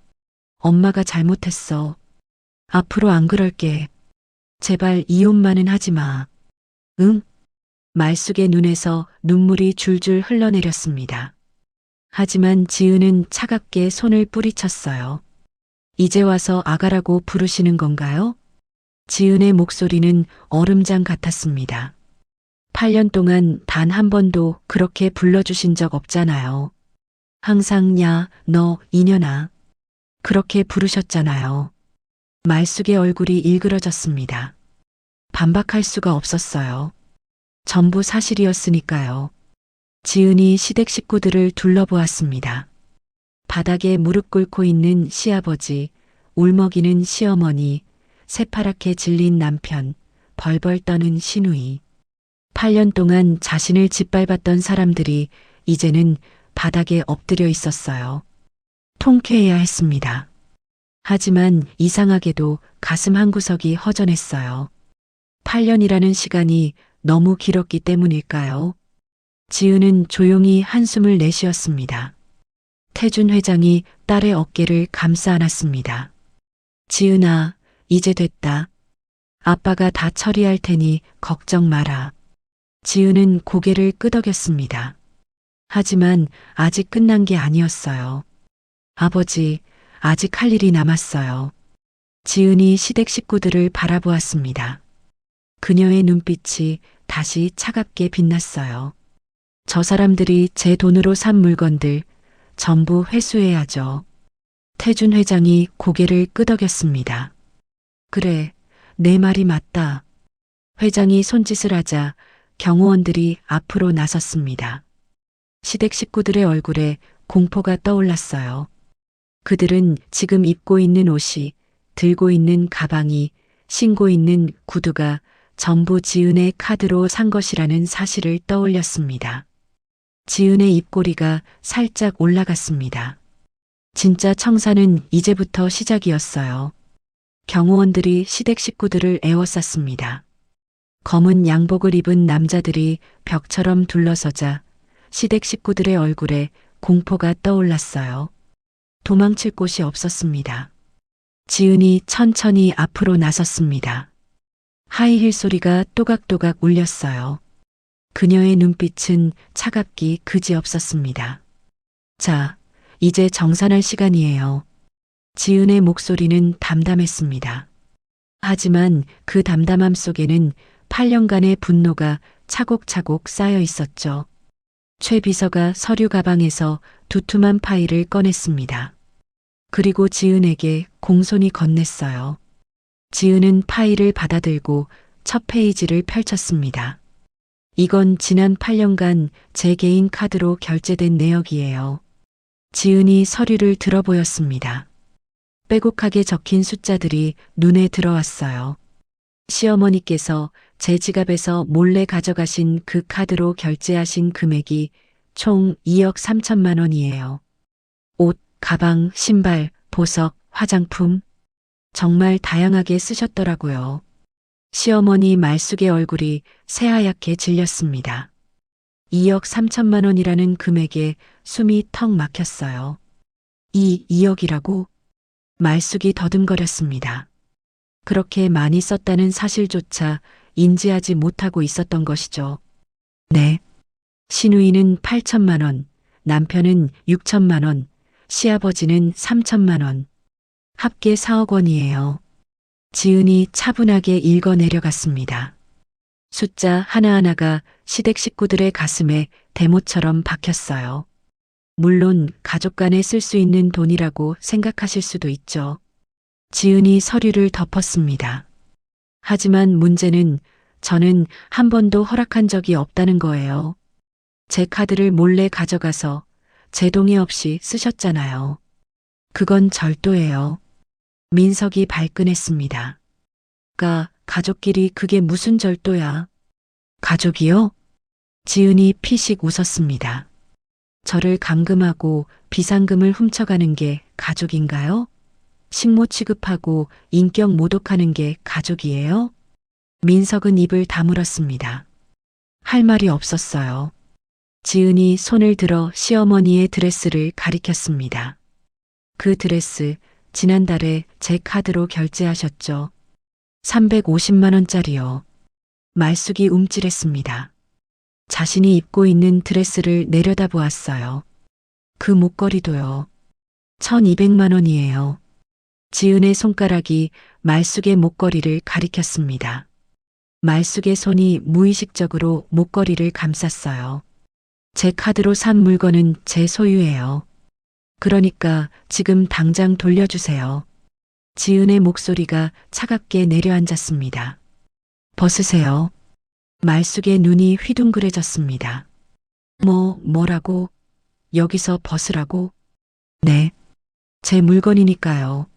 B: 엄마가 잘못했어. 앞으로 안 그럴게. 제발 이혼만은 하지 마. 응? 말숙의 눈에서 눈물이 줄줄 흘러내렸습니다. 하지만 지은은 차갑게 손을 뿌리쳤어요. 이제 와서 아가라고 부르시는 건가요? 지은의 목소리는 얼음장 같았습니다. 8년 동안 단 한 번도 그렇게 불러주신 적 없잖아요. 항상 야, 너, 이년아. 그렇게 부르셨잖아요. 말숙의 얼굴이 일그러졌습니다. 반박할 수가 없었어요. 전부 사실이었으니까요. 지은이 시댁 식구들을 둘러보았습니다. 바닥에 무릎 꿇고 있는 시아버지, 울먹이는 시어머니, 새파랗게 질린 남편, 벌벌 떠는 시누이. 8년 동안 자신을 짓밟았던 사람들이 이제는 바닥에 엎드려 있었어요. 통쾌해야 했습니다. 하지만 이상하게도 가슴 한구석이 허전했어요. 8년이라는 시간이 너무 길었기 때문일까요? 지은은 조용히 한숨을 내쉬었습니다. 태준 회장이 딸의 어깨를 감싸 안았습니다. 지은아, 이제 됐다. 아빠가 다 처리할 테니 걱정 마라. 지은은 고개를 끄덕였습니다. 하지만 아직 끝난 게 아니었어요. 아버지, 아직 할 일이 남았어요. 지은이 시댁 식구들을 바라보았습니다. 그녀의 눈빛이 다시 차갑게 빛났어요. 저 사람들이 제 돈으로 산 물건들 전부 회수해야죠. 태준 회장이 고개를 끄덕였습니다. 그래, 내 말이 맞다. 회장이 손짓을 하자 경호원들이 앞으로 나섰습니다. 시댁 식구들의 얼굴에 공포가 떠올랐어요. 그들은 지금 입고 있는 옷이, 들고 있는 가방이, 신고 있는 구두가 전부 지은의 카드로 산 것이라는 사실을 떠올렸습니다. 지은의 입꼬리가 살짝 올라갔습니다. 진짜 청산은 이제부터 시작이었어요. 경호원들이 시댁 식구들을 에워쌌습니다. 검은 양복을 입은 남자들이 벽처럼 둘러서자 시댁 식구들의 얼굴에 공포가 떠올랐어요. 도망칠 곳이 없었습니다. 지은이 천천히 앞으로 나섰습니다. 하이힐 소리가 또각또각 울렸어요. 그녀의 눈빛은 차갑기 그지없었습니다. 자, 이제 정산할 시간이에요. 지은의 목소리는 담담했습니다. 하지만 그 담담함 속에는 8년간의 분노가 차곡차곡 쌓여 있었죠. 최 비서가 서류 가방에서 두툼한 파일을 꺼냈습니다. 그리고 지은에게 공손히 건넸어요. 지은은 파일을 받아들고 첫 페이지를 펼쳤습니다. 이건 지난 8년간 제 개인 카드로 결제된 내역이에요. 지은이 서류를 들어보였습니다. 빼곡하게 적힌 숫자들이 눈에 들어왔어요. 시어머니께서 제 지갑에서 몰래 가져가신 그 카드로 결제하신 금액이 총 2억 3천만 원이에요. 옷, 가방, 신발, 보석, 화장품. 정말 다양하게 쓰셨더라고요. 시어머니 말숙의 얼굴이 새하얗게 질렸습니다. 2억 3천만 원이라는 금액에 숨이 턱 막혔어요. 2억이라고? 말숙이 더듬거렸습니다. 그렇게 많이 썼다는 사실조차 인지하지 못하고 있었던 것이죠. 네. 시누이는 8천만 원, 남편은 6천만 원, 시아버지는 3천만 원. 합계 4억 원이에요. 지은이 차분하게 읽어 내려갔습니다. 숫자 하나하나가 시댁 식구들의 가슴에 대모처럼 박혔어요. 물론 가족 간에 쓸 수 있는 돈이라고 생각하실 수도 있죠. 지은이 서류를 덮었습니다. 하지만 문제는 저는 한 번도 허락한 적이 없다는 거예요. 제 카드를 몰래 가져가서 제 동의 없이 쓰셨잖아요. 그건 절도예요. 민석이 발끈했습니다. 가족끼리 그게 무슨 절도야? 가족이요? 지은이 피식 웃었습니다. 저를 감금하고 비상금을 훔쳐가는 게 가족인가요? 식모 취급하고 인격 모독하는 게 가족이에요? 민석은 입을 다물었습니다. 할 말이 없었어요. 지은이 손을 들어 시어머니의 드레스를 가리켰습니다. 그 드레스, 지난달에 제 카드로 결제하셨죠. 350만 원짜리요. 말숙이 움찔했습니다. 자신이 입고 있는 드레스를 내려다보았어요. 그 목걸이도요. 1200만 원이에요. 지은의 손가락이 말숙의 목걸이를 가리켰습니다. 말숙의 손이 무의식적으로 목걸이를 감쌌어요. 제 카드로 산 물건은 제 소유예요. 그러니까 지금 당장 돌려주세요. 지은의 목소리가 차갑게 내려앉았습니다. 벗으세요. 말숙의 눈이 휘둥그레졌습니다. 뭐라고? 여기서 벗으라고? 네. 제 물건이니까요.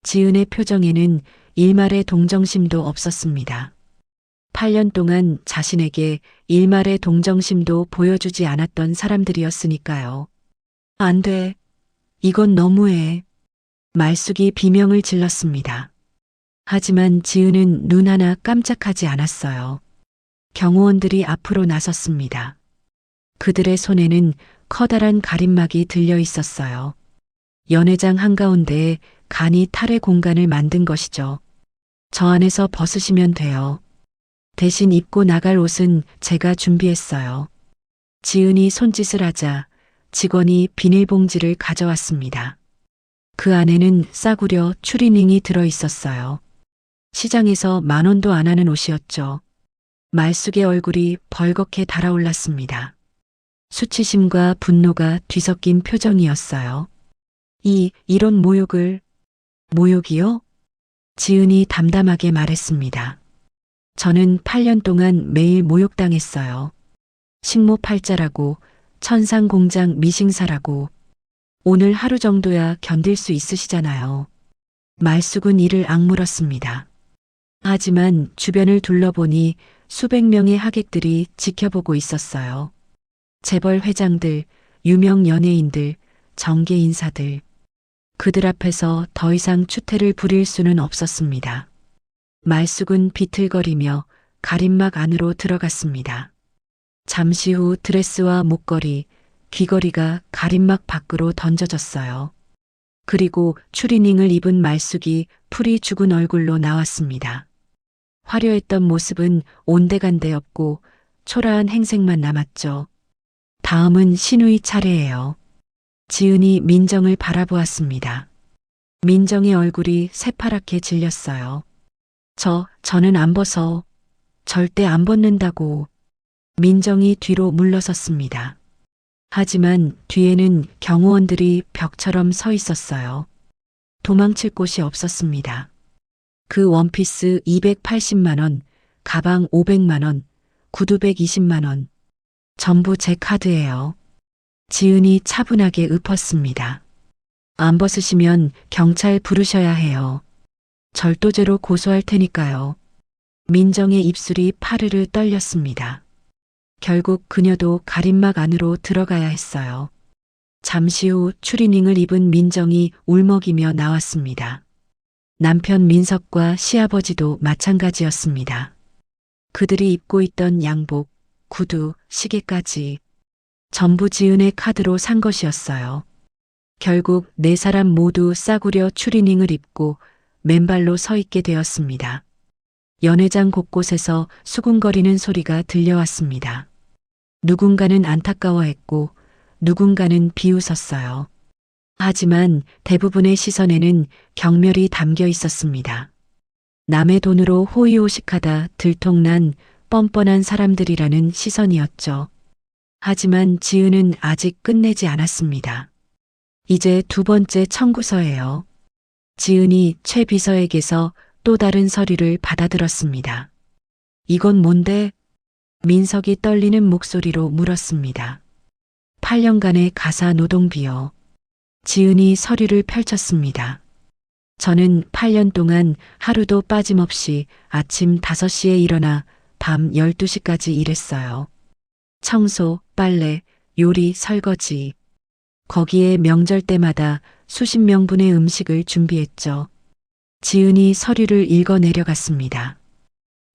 B: 지은의 표정에는 일말의 동정심도 없었습니다. 8년 동안 자신에게 일말의 동정심도 보여주지 않았던 사람들이었으니까요. 안 돼. 이건 너무해. 말숙이 비명을 질렀습니다. 하지만 지은은 눈 하나 깜짝하지 않았어요. 경호원들이 앞으로 나섰습니다. 그들의 손에는 커다란 가림막이 들려 있었어요. 연회장 한가운데에 간이 탈의 공간을 만든 것이죠. 저 안에서 벗으시면 돼요. 대신 입고 나갈 옷은 제가 준비했어요. 지은이 손짓을 하자 직원이 비닐봉지를 가져왔습니다. 그 안에는 싸구려 추리닝이 들어 있었어요. 시장에서 10,000원도 안 하는 옷이었죠. 말숙의 얼굴이 벌겋게 달아올랐습니다. 수치심과 분노가 뒤섞인 표정이었어요. 이런 모욕을. 모욕이요? 지은이 담담하게 말했습니다. 저는 8년 동안 매일 모욕당했어요. 식모팔자라고, 천상공장 미싱사라고. 오늘 하루 정도야 견딜 수 있으시잖아요. 말숙은 이를 악물었습니다. 하지만 주변을 둘러보니 수백 명의 하객들이 지켜보고 있었어요. 재벌 회장들, 유명 연예인들, 정계 인사들. 그들 앞에서 더 이상 추태를 부릴 수는 없었습니다. 말숙은 비틀거리며 가림막 안으로 들어갔습니다. 잠시 후 드레스와 목걸이, 귀걸이가 가림막 밖으로 던져졌어요. 그리고 추리닝을 입은 말숙이 풀이 죽은 얼굴로 나왔습니다. 화려했던 모습은 온데간데 없고 초라한 행색만 남았죠. 다음은 신우의 차례예요. 지은이 민정을 바라보았습니다. 민정의 얼굴이 새파랗게 질렸어요. 저는 안 벗어. 절대 안 벗는다고. 민정이 뒤로 물러섰습니다. 하지만 뒤에는 경호원들이 벽처럼 서 있었어요. 도망칠 곳이 없었습니다. 그 원피스 280만 원, 가방 500만 원, 구두 120만 원. 전부 제 카드예요. 지은이 차분하게 읊었습니다. 안 벗으시면 경찰 부르셔야 해요. 절도죄로 고소할 테니까요. 민정의 입술이 파르르 떨렸습니다. 결국 그녀도 가림막 안으로 들어가야 했어요. 잠시 후 추리닝을 입은 민정이 울먹이며 나왔습니다. 남편 민석과 시아버지도 마찬가지였습니다. 그들이 입고 있던 양복, 구두, 시계까지 전부 지은의 카드로 산 것이었어요. 결국 4사람 모두 싸구려 추리닝을 입고 맨발로 서 있게 되었습니다. 연회장 곳곳에서 수군거리는 소리가 들려왔습니다. 누군가는 안타까워했고 누군가는 비웃었어요. 하지만 대부분의 시선에는 경멸이 담겨 있었습니다. 남의 돈으로 호의호식하다 들통난 뻔뻔한 사람들이라는 시선이었죠. 하지만 지은은 아직 끝내지 않았습니다. 이제 2번째 청구서예요. 지은이 최 비서에게서 또 다른 서류를 받아들었습니다. 이건 뭔데? 민석이 떨리는 목소리로 물었습니다. 8년간의 가사 노동비요. 지은이 서류를 펼쳤습니다. 저는 8년 동안 하루도 빠짐없이 아침 5시에 일어나 밤 12시까지 일했어요. 청소, 빨래, 요리, 설거지. 거기에 명절 때마다 수십 명분의 음식을 준비했죠. 지은이 서류를 읽어 내려갔습니다.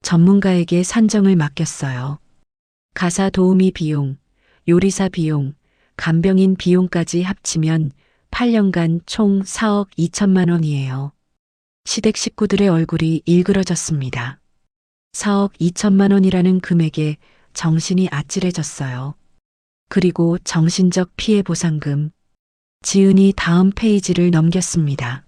B: 전문가에게 산정을 맡겼어요. 가사 도우미 비용, 요리사 비용, 간병인 비용까지 합치면 8년간 총 4억 2천만 원이에요. 시댁 식구들의 얼굴이 일그러졌습니다. 4억 2천만 원이라는 금액에 정신이 아찔해졌어요. 그리고 정신적 피해 보상금. 지은이 다음 페이지를 넘겼습니다.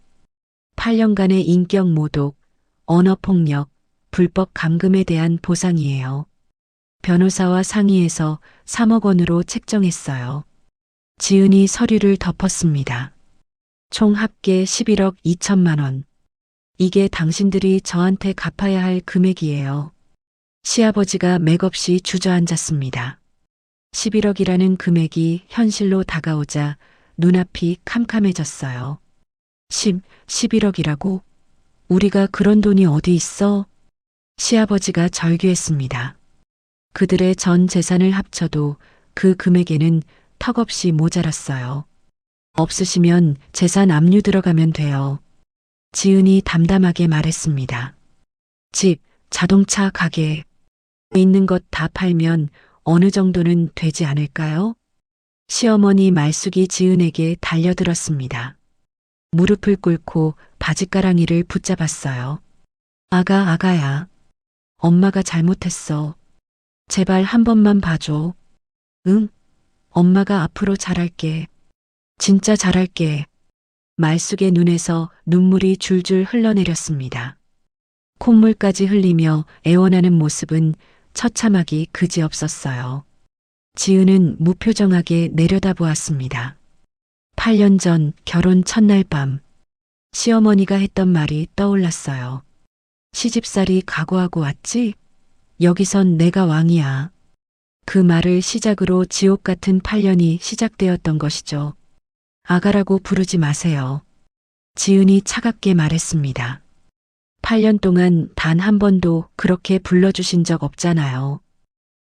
B: 8년간의 인격 모독, 언어폭력, 불법 감금에 대한 보상이에요. 변호사와 상의해서 3억 원으로 책정했어요. 지은이 서류를 덮었습니다. 총 합계 11억 2천만 원. 이게 당신들이 저한테 갚아야 할 금액이에요. 시아버지가 맥없이 주저앉았습니다. 11억이라는 금액이 현실로 다가오자 눈앞이 캄캄해졌어요. 11억이라고? 우리가 그런 돈이 어디 있어? 시아버지가 절규했습니다. 그들의 전 재산을 합쳐도 그 금액에는 턱없이 모자랐어요. 없으시면 재산 압류 들어가면 돼요. 지은이 담담하게 말했습니다. 집, 자동차, 가게 있는 것 다 팔면 어느 정도는 되지 않을까요? 시어머니 말숙이 지은에게 달려들었습니다. 무릎을 꿇고 바짓가랑이를 붙잡았어요. 아가야. 엄마가 잘못했어. 제발 한 번만 봐줘. 응? 엄마가 앞으로 잘할게. 진짜 잘할게. 말숙의 눈에서 눈물이 줄줄 흘러내렸습니다. 콧물까지 흘리며 애원하는 모습은 처참하기 그지없었어요. 지은은 무표정하게 내려다보았습니다. 8년 전 결혼 첫날 밤, 시어머니가 했던 말이 떠올랐어요. 시집살이 각오하고 왔지? 여기선 내가 왕이야. 그 말을 시작으로 지옥 같은 8년이 시작되었던 것이죠. 아가라고 부르지 마세요. 지은이 차갑게 말했습니다. 8년 동안 단 한 번도 그렇게 불러주신 적 없잖아요.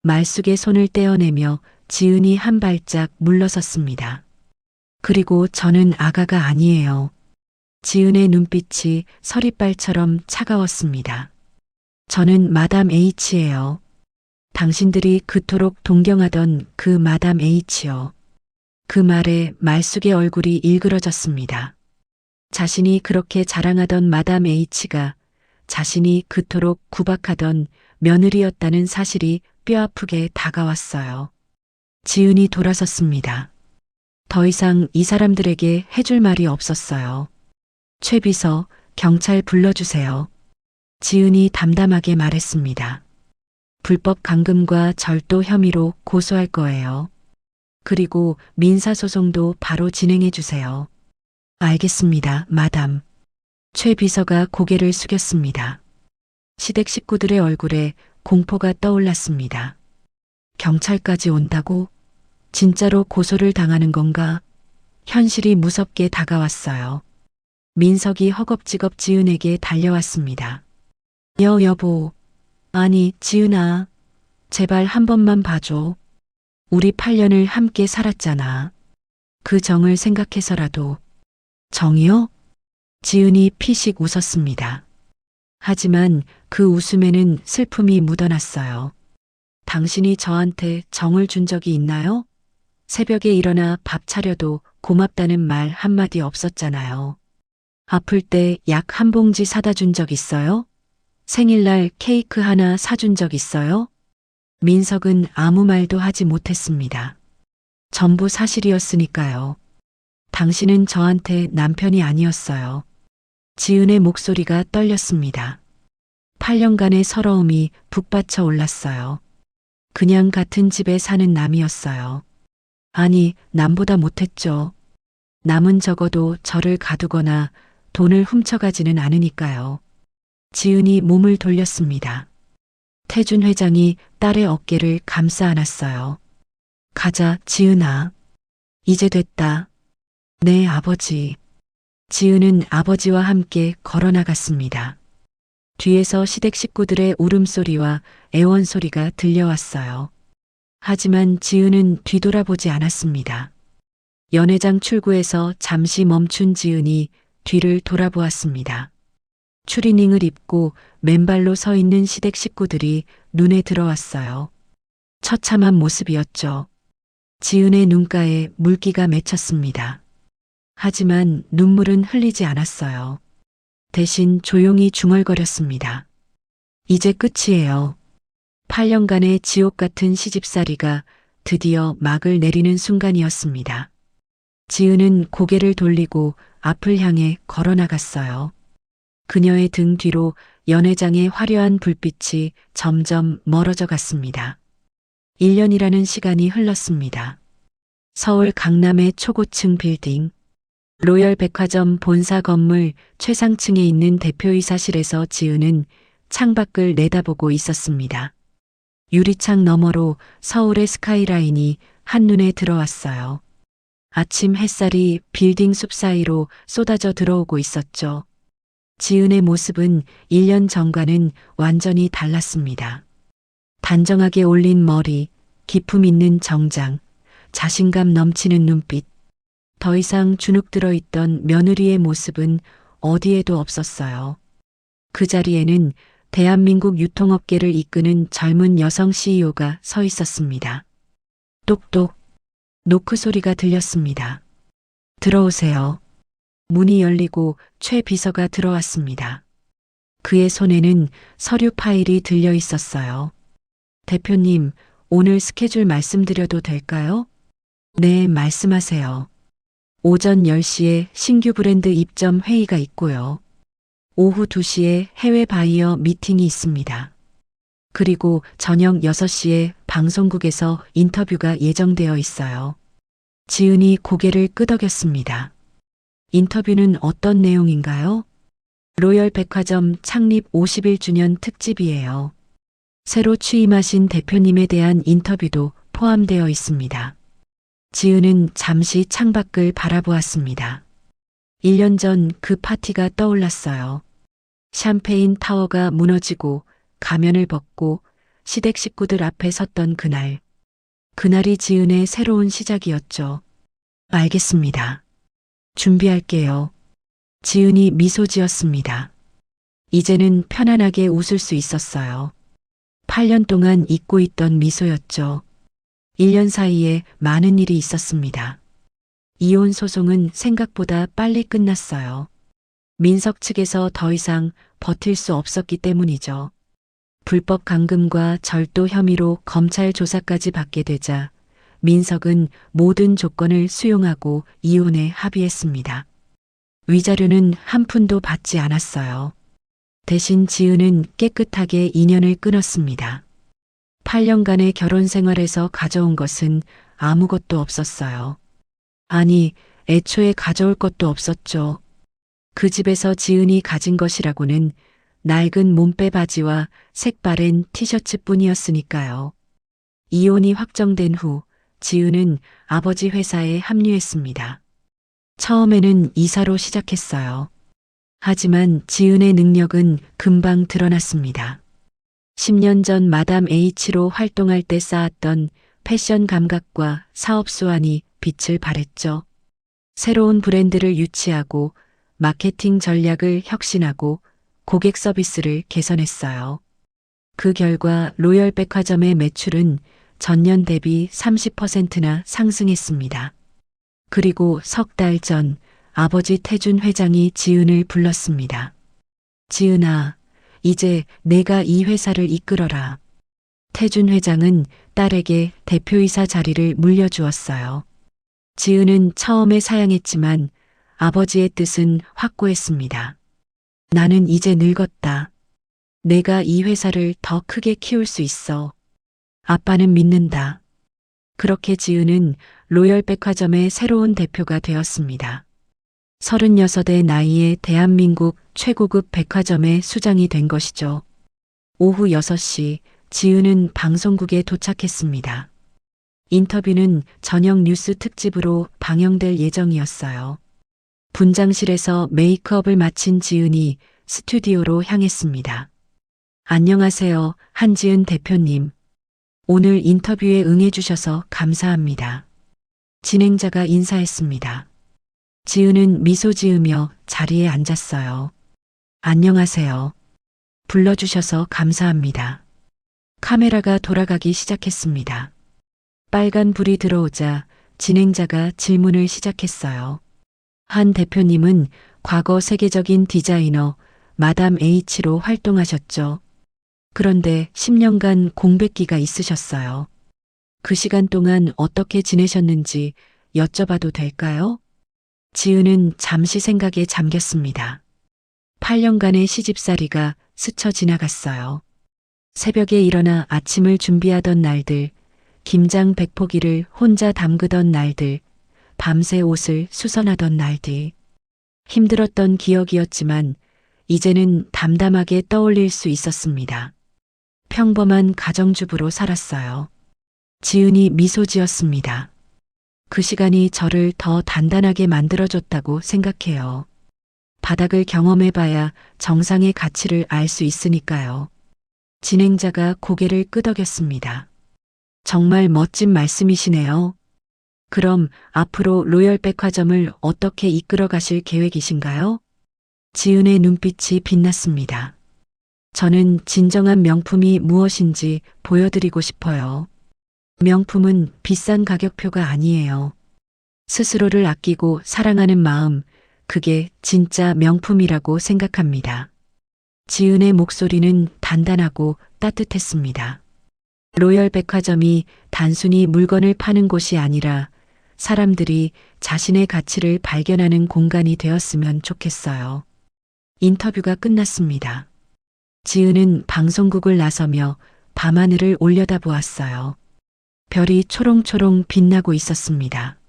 B: 말숙의 손을 떼어내며 지은이 한 발짝 물러섰습니다. 그리고 저는 아가가 아니에요. 지은의 눈빛이 서리발처럼 차가웠습니다. 저는 마담 H예요. 당신들이 그토록 동경하던 그 마담 H요. 그 말에 말숙의 얼굴이 일그러졌습니다. 자신이 그렇게 자랑하던 마담 H가 자신이 그토록 구박하던 며느리였다는 사실이 뼈아프게 다가왔어요. 지은이 돌아섰습니다. 더 이상 이 사람들에게 해줄 말이 없었어요. 최 비서, 경찰 불러주세요. 지은이 담담하게 말했습니다. 불법 감금과 절도 혐의로 고소할 거예요. 그리고 민사소송도 바로 진행해 주세요. 알겠습니다, 마담. 최 비서가 고개를 숙였습니다. 시댁 식구들의 얼굴에 공포가 떠올랐습니다. 경찰까지 온다고? 진짜로 고소를 당하는 건가? 현실이 무섭게 다가왔어요. 민석이 허겁지겁 지은에게 달려왔습니다. 여보. 아니, 지은아. 제발 한 번만 봐줘. 우리 8년을 함께 살았잖아. 그 정을 생각해서라도. 정이요? 지은이 피식 웃었습니다. 하지만 그 웃음에는 슬픔이 묻어났어요. 당신이 저한테 정을 준 적이 있나요? 새벽에 일어나 밥 차려도 고맙다는 말 한마디 없었잖아요. 아플 때 약 한 봉지 사다 준 적 있어요? 생일날 케이크 하나 사준 적 있어요? 민석은 아무 말도 하지 못했습니다. 전부 사실이었으니까요. 당신은 저한테 남편이 아니었어요. 지은의 목소리가 떨렸습니다. 8년간의 서러움이 북받쳐 올랐어요. 그냥 같은 집에 사는 남이었어요. 아니, 남보다 못했죠. 남은 적어도 저를 가두거나 돈을 훔쳐가지는 않으니까요. 지은이 몸을 돌렸습니다. 태준 회장이 딸의 어깨를 감싸 안았어요. 가자, 지은아. 이제 됐다. 네, 아버지. 지은은 아버지와 함께 걸어 나갔습니다. 뒤에서 시댁 식구들의 울음소리와 애원소리가 들려왔어요. 하지만 지은은 뒤돌아보지 않았습니다. 연회장 출구에서 잠시 멈춘 지은이 뒤를 돌아보았습니다. 추리닝을 입고 맨발로 서 있는 시댁 식구들이 눈에 들어왔어요. 처참한 모습이었죠. 지은의 눈가에 물기가 맺혔습니다. 하지만 눈물은 흘리지 않았어요. 대신 조용히 중얼거렸습니다. 이제 끝이에요. 8년간의 지옥 같은 시집살이가 드디어 막을 내리는 순간이었습니다. 지은은 고개를 돌리고 앞을 향해 걸어 나갔어요. 그녀의 등 뒤로 연회장의 화려한 불빛이 점점 멀어져 갔습니다. 1년이라는 시간이 흘렀습니다. 서울 강남의 초고층 빌딩, 로열 백화점 본사 건물 최상층에 있는 대표이사실에서 지은은 창밖을 내다보고 있었습니다. 유리창 너머로 서울의 스카이라인이 한눈에 들어왔어요. 아침 햇살이 빌딩 숲 사이로 쏟아져 들어오고 있었죠. 지은의 모습은 1년 전과는 완전히 달랐습니다. 단정하게 올린 머리, 기품 있는 정장, 자신감 넘치는 눈빛, 더 이상 주눅 들어 있던 며느리의 모습은 어디에도 없었어요. 그 자리에는 대한민국 유통업계를 이끄는 젊은 여성 CEO가 서 있었습니다. 똑똑, 노크 소리가 들렸습니다. 들어오세요. 문이 열리고 최 비서가 들어왔습니다. 그의 손에는 서류 파일이 들려 있었어요. 대표님, 오늘 스케줄 말씀드려도 될까요? 네, 말씀하세요. 오전 10시에 신규 브랜드 입점 회의가 있고요. 오후 2시에 해외 바이어 미팅이 있습니다. 그리고 저녁 6시에 방송국에서 인터뷰가 예정되어 있어요. 지은이 고개를 끄덕였습니다. 인터뷰는 어떤 내용인가요? 로열 백화점 창립 50일주년 특집이에요. 새로 취임하신 대표님에 대한 인터뷰도 포함되어 있습니다. 지은은 잠시 창밖을 바라보았습니다. 1년 전 그 파티가 떠올랐어요. 샴페인 타워가 무너지고 가면을 벗고 시댁 식구들 앞에 섰던 그날. 그날이 지은의 새로운 시작이었죠. 알겠습니다. 준비할게요. 지은이 미소 지었습니다. 이제는 편안하게 웃을 수 있었어요. 8년 동안 잊고 있던 미소였죠. 1년 사이에 많은 일이 있었습니다. 이혼 소송은 생각보다 빨리 끝났어요. 민석 측에서 더 이상 버틸 수 없었기 때문이죠. 불법 감금과 절도 혐의로 검찰 조사까지 받게 되자 민석은 모든 조건을 수용하고 이혼에 합의했습니다. 위자료는 한 푼도 받지 않았어요. 대신 지은은 깨끗하게 인연을 끊었습니다. 8년간의 결혼 생활에서 가져온 것은 아무것도 없었어요. 아니, 애초에 가져올 것도 없었죠. 그 집에서 지은이 가진 것이라고는 낡은 몸빼 바지와 색바랜 티셔츠뿐이었으니까요. 이혼이 확정된 후 지은은 아버지 회사에 합류했습니다. 처음에는 이사로 시작했어요. 하지만 지은의 능력은 금방 드러났습니다. 10년 전 마담 H로 활동할 때 쌓았던 패션 감각과 사업 수완이 빛을 발했죠. 새로운 브랜드를 유치하고 마케팅 전략을 혁신하고 고객 서비스를 개선했어요. 그 결과 로열 백화점의 매출은 전년 대비 30%나 상승했습니다. 그리고 석 달 전 아버지 태준 회장이 지은을 불렀습니다. 지은아, 이제 내가 이 회사를 이끌어라. 태준 회장은 딸에게 대표이사 자리를 물려주었어요. 지은은 처음에 사양했지만 아버지의 뜻은 확고했습니다. 나는 이제 늙었다. 내가 이 회사를 더 크게 키울 수 있어. 아빠는 믿는다. 그렇게 지은은 로열 백화점의 새로운 대표가 되었습니다. 36의 나이에 대한민국 최고급 백화점의 수장이 된 것이죠. 오후 6시 지은은 방송국에 도착했습니다. 인터뷰는 저녁 뉴스 특집으로 방영될 예정이었어요. 분장실에서 메이크업을 마친 지은이 스튜디오로 향했습니다. 안녕하세요, 한지은 대표님. 오늘 인터뷰에 응해주셔서 감사합니다. 진행자가 인사했습니다. 지은은 미소 지으며 자리에 앉았어요. 안녕하세요. 불러주셔서 감사합니다. 카메라가 돌아가기 시작했습니다. 빨간 불이 들어오자 진행자가 질문을 시작했어요. 한 대표님은 과거 세계적인 디자이너 마담 H로 활동하셨죠. 그런데 10년간 공백기가 있으셨어요. 그 시간 동안 어떻게 지내셨는지 여쭤봐도 될까요? 지은은 잠시 생각에 잠겼습니다. 8년간의 시집살이가 스쳐 지나갔어요. 새벽에 일어나 아침을 준비하던 날들, 김장 100포기를 혼자 담그던 날들, 밤새 옷을 수선하던 날들. 힘들었던 기억이었지만 이제는 담담하게 떠올릴 수 있었습니다. 평범한 가정주부로 살았어요. 지은이 미소 지었습니다. 그 시간이 저를 더 단단하게 만들어줬다고 생각해요. 바닥을 경험해봐야 정상의 가치를 알 수 있으니까요. 진행자가 고개를 끄덕였습니다. 정말 멋진 말씀이시네요. 그럼 앞으로 로열 백화점을 어떻게 이끌어 가실 계획이신가요? 지은의 눈빛이 빛났습니다. 저는 진정한 명품이 무엇인지 보여드리고 싶어요. 명품은 비싼 가격표가 아니에요. 스스로를 아끼고 사랑하는 마음, 그게 진짜 명품이라고 생각합니다. 지은의 목소리는 단단하고 따뜻했습니다. 로열 백화점이 단순히 물건을 파는 곳이 아니라 사람들이 자신의 가치를 발견하는 공간이 되었으면 좋겠어요. 인터뷰가 끝났습니다. 지은은 방송국을 나서며 밤하늘을 올려다보았어요. 별이 초롱초롱 빛나고 있었습니다.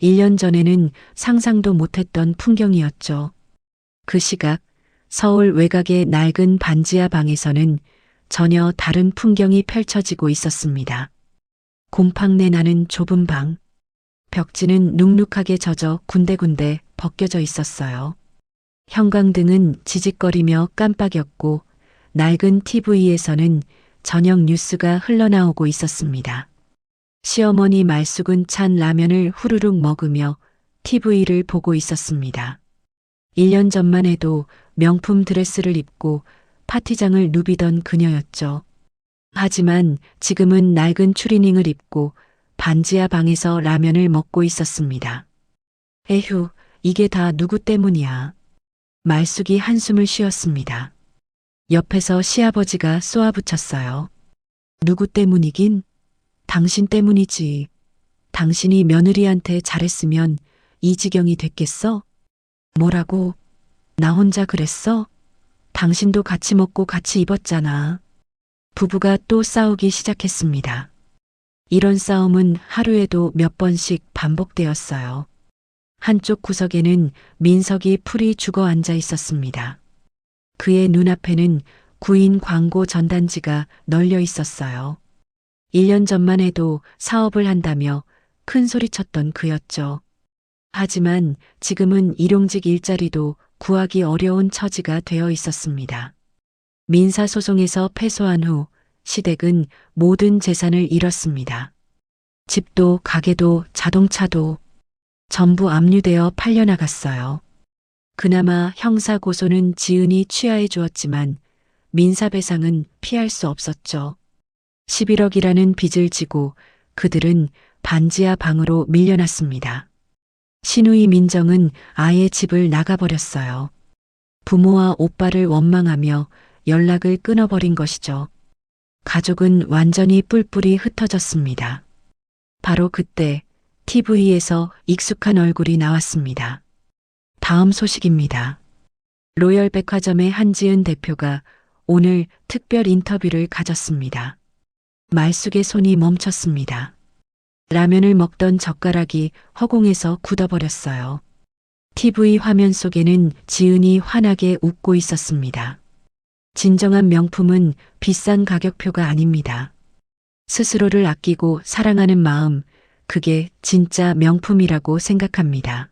B: 1년 전에는 상상도 못했던 풍경이었죠. 그 시각 서울 외곽의 낡은 반지하 방에서는 전혀 다른 풍경이 펼쳐지고 있었습니다. 곰팡내 나는 좁은 방. 벽지는 눅눅하게 젖어 군데군데 벗겨져 있었어요. 형광등은 지직거리며 깜빡였고 낡은 TV에서는 저녁 뉴스가 흘러나오고 있었습니다. 시어머니 말쑥은 찬 라면을 후루룩 먹으며 TV를 보고 있었습니다. 1년 전만 해도 명품 드레스를 입고 파티장을 누비던 그녀였죠. 하지만 지금은 낡은 추리닝을 입고 반지하 방에서 라면을 먹고 있었습니다. 에휴, 이게 다 누구 때문이야. 말숙이 한숨을 쉬었습니다. 옆에서 시아버지가 쏘아붙였어요. 누구 때문이긴? 당신 때문이지. 당신이 며느리한테 잘했으면 이 지경이 됐겠어? 뭐라고? 나 혼자 그랬어? 당신도 같이 먹고 같이 입었잖아. 부부가 또 싸우기 시작했습니다. 이런 싸움은 하루에도 몇 번씩 반복되었어요. 한쪽 구석에는 민석이 풀이 죽어 앉아 있었습니다. 그의 눈앞에는 구인 광고 전단지가 널려 있었어요. 1년 전만 해도 사업을 한다며 큰 소리쳤던 그였죠. 하지만 지금은 일용직 일자리도 구하기 어려운 처지가 되어 있었습니다. 민사소송에서 패소한 후 시댁은 모든 재산을 잃었습니다. 집도 가게도 자동차도 전부 압류되어 팔려나갔어요. 그나마 형사고소는 지은이 취하해 주었지만 민사배상은 피할 수 없었죠. 11억이라는 빚을 지고 그들은 반지하 방으로 밀려났습니다. 신우이 민정은 아예 집을 나가버렸어요. 부모와 오빠를 원망하며 연락을 끊어버린 것이죠. 가족은 완전히 뿔뿔이 흩어졌습니다. 바로 그때 TV에서 익숙한 얼굴이 나왔습니다. 다음 소식입니다. 로열 백화점의 한지은 대표가 오늘 특별 인터뷰를 가졌습니다. 말숙의 손이 멈췄습니다. 라면을 먹던 젓가락이 허공에서 굳어버렸어요. TV 화면 속에는 지은이 환하게 웃고 있었습니다. 진정한 명품은 비싼 가격표가 아닙니다. 스스로를 아끼고 사랑하는 마음, 그게 진짜 명품이라고 생각합니다.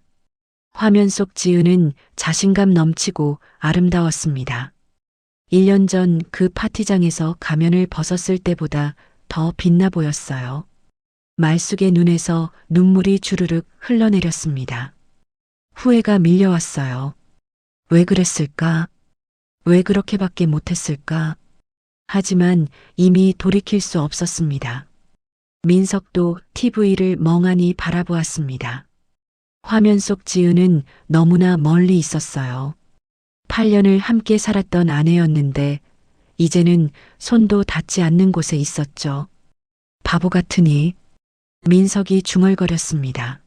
B: 화면 속 지은은 자신감 넘치고 아름다웠습니다. 1년 전 그 파티장에서 가면을 벗었을 때보다 더 빛나 보였어요. 말숙의 눈에서 눈물이 주르륵 흘러내렸습니다. 후회가 밀려왔어요. 왜 그랬을까? 왜 그렇게밖에 못했을까? 하지만 이미 돌이킬 수 없었습니다. 민석도 TV를 멍하니 바라보았습니다. 화면 속 지은은 너무나 멀리 있었어요. 8년을 함께 살았던 아내였는데 이제는 손도 닿지 않는 곳에 있었죠. 바보 같으니. 민석이 중얼거렸습니다.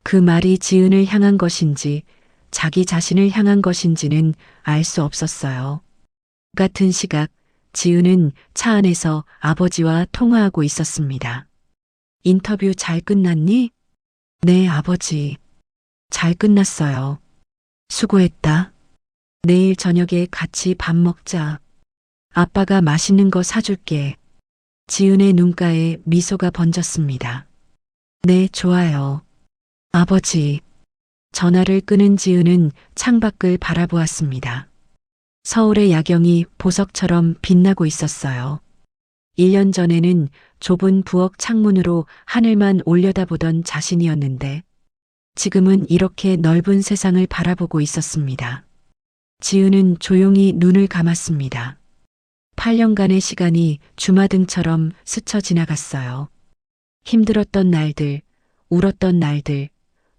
B: 그 말이 지은을 향한 것인지 자기 자신을 향한 것인지는 알 수 없었어요. 같은 시각 지은은 차 안에서 아버지와 통화하고 있었습니다. 인터뷰 잘 끝났니? 네, 아버지. 잘 끝났어요. 수고했다. 내일 저녁에 같이 밥 먹자. 아빠가 맛있는 거 사줄게. 지은의 눈가에 미소가 번졌습니다. 네, 좋아요. 아버지. 전화를 끊은 지은은 창밖을 바라보았습니다. 서울의 야경이 보석처럼 빛나고 있었어요. 1년 전에는 좁은 부엌 창문으로 하늘만 올려다보던 자신이었는데 지금은 이렇게 넓은 세상을 바라보고 있었습니다. 지은은 조용히 눈을 감았습니다. 8년간의 시간이 주마등처럼 스쳐 지나갔어요. 힘들었던 날들, 울었던 날들,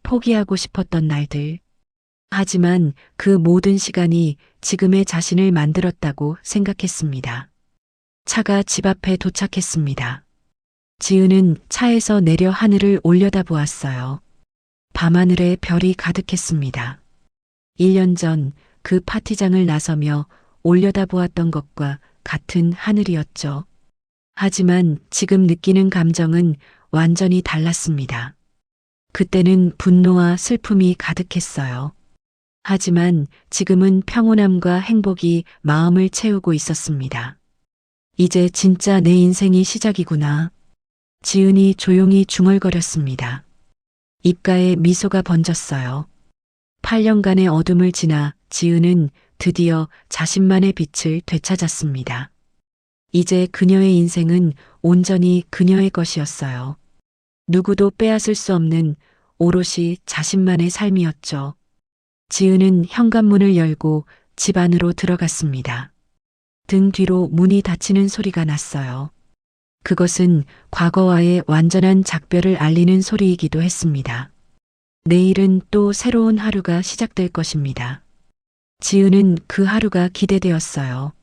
B: 포기하고 싶었던 날들. 하지만 그 모든 시간이 지금의 자신을 만들었다고 생각했습니다. 차가 집 앞에 도착했습니다. 지은은 차에서 내려 하늘을 올려다보았어요. 밤하늘에 별이 가득했습니다. 1년 전 그 파티장을 나서며 올려다보았던 것과 같은 하늘이었죠. 하지만 지금 느끼는 감정은 완전히 달랐습니다. 그때는 분노와 슬픔이 가득했어요. 하지만 지금은 평온함과 행복이 마음을 채우고 있었습니다. 이제 진짜 내 인생이 시작이구나. 지은이 조용히 중얼거렸습니다. 입가에 미소가 번졌어요. 8년간의 어둠을 지나 지은은 드디어 자신만의 빛을 되찾았습니다. 이제 그녀의 인생은 온전히 그녀의 것이었어요. 누구도 빼앗을 수 없는 오롯이 자신만의 삶이었죠. 지은은 현관문을 열고 집 안으로 들어갔습니다. 등 뒤로 문이 닫히는 소리가 났어요. 그것은 과거와의 완전한 작별을 알리는 소리이기도 했습니다. 내일은 또 새로운 하루가 시작될 것입니다. 지은은 그 하루가 기대되었어요.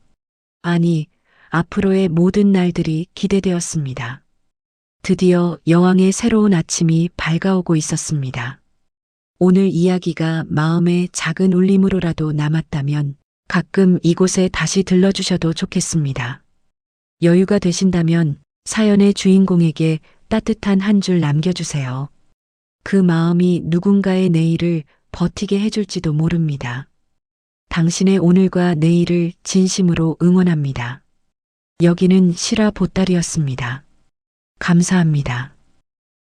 B: 아니, 앞으로의 모든 날들이 기대되었습니다. 드디어 여왕의 새로운 아침이 밝아오고 있었습니다. 오늘 이야기가 마음의 작은 울림으로라도 남았다면 가끔 이곳에 다시 들러주셔도 좋겠습니다. 여유가 되신다면 사연의 주인공에게 따뜻한 한 줄 남겨주세요. 그 마음이 누군가의 내일을 버티게 해줄지도 모릅니다. 당신의 오늘과 내일을 진심으로 응원합니다. 여기는 실화 보따리였습니다. 감사합니다.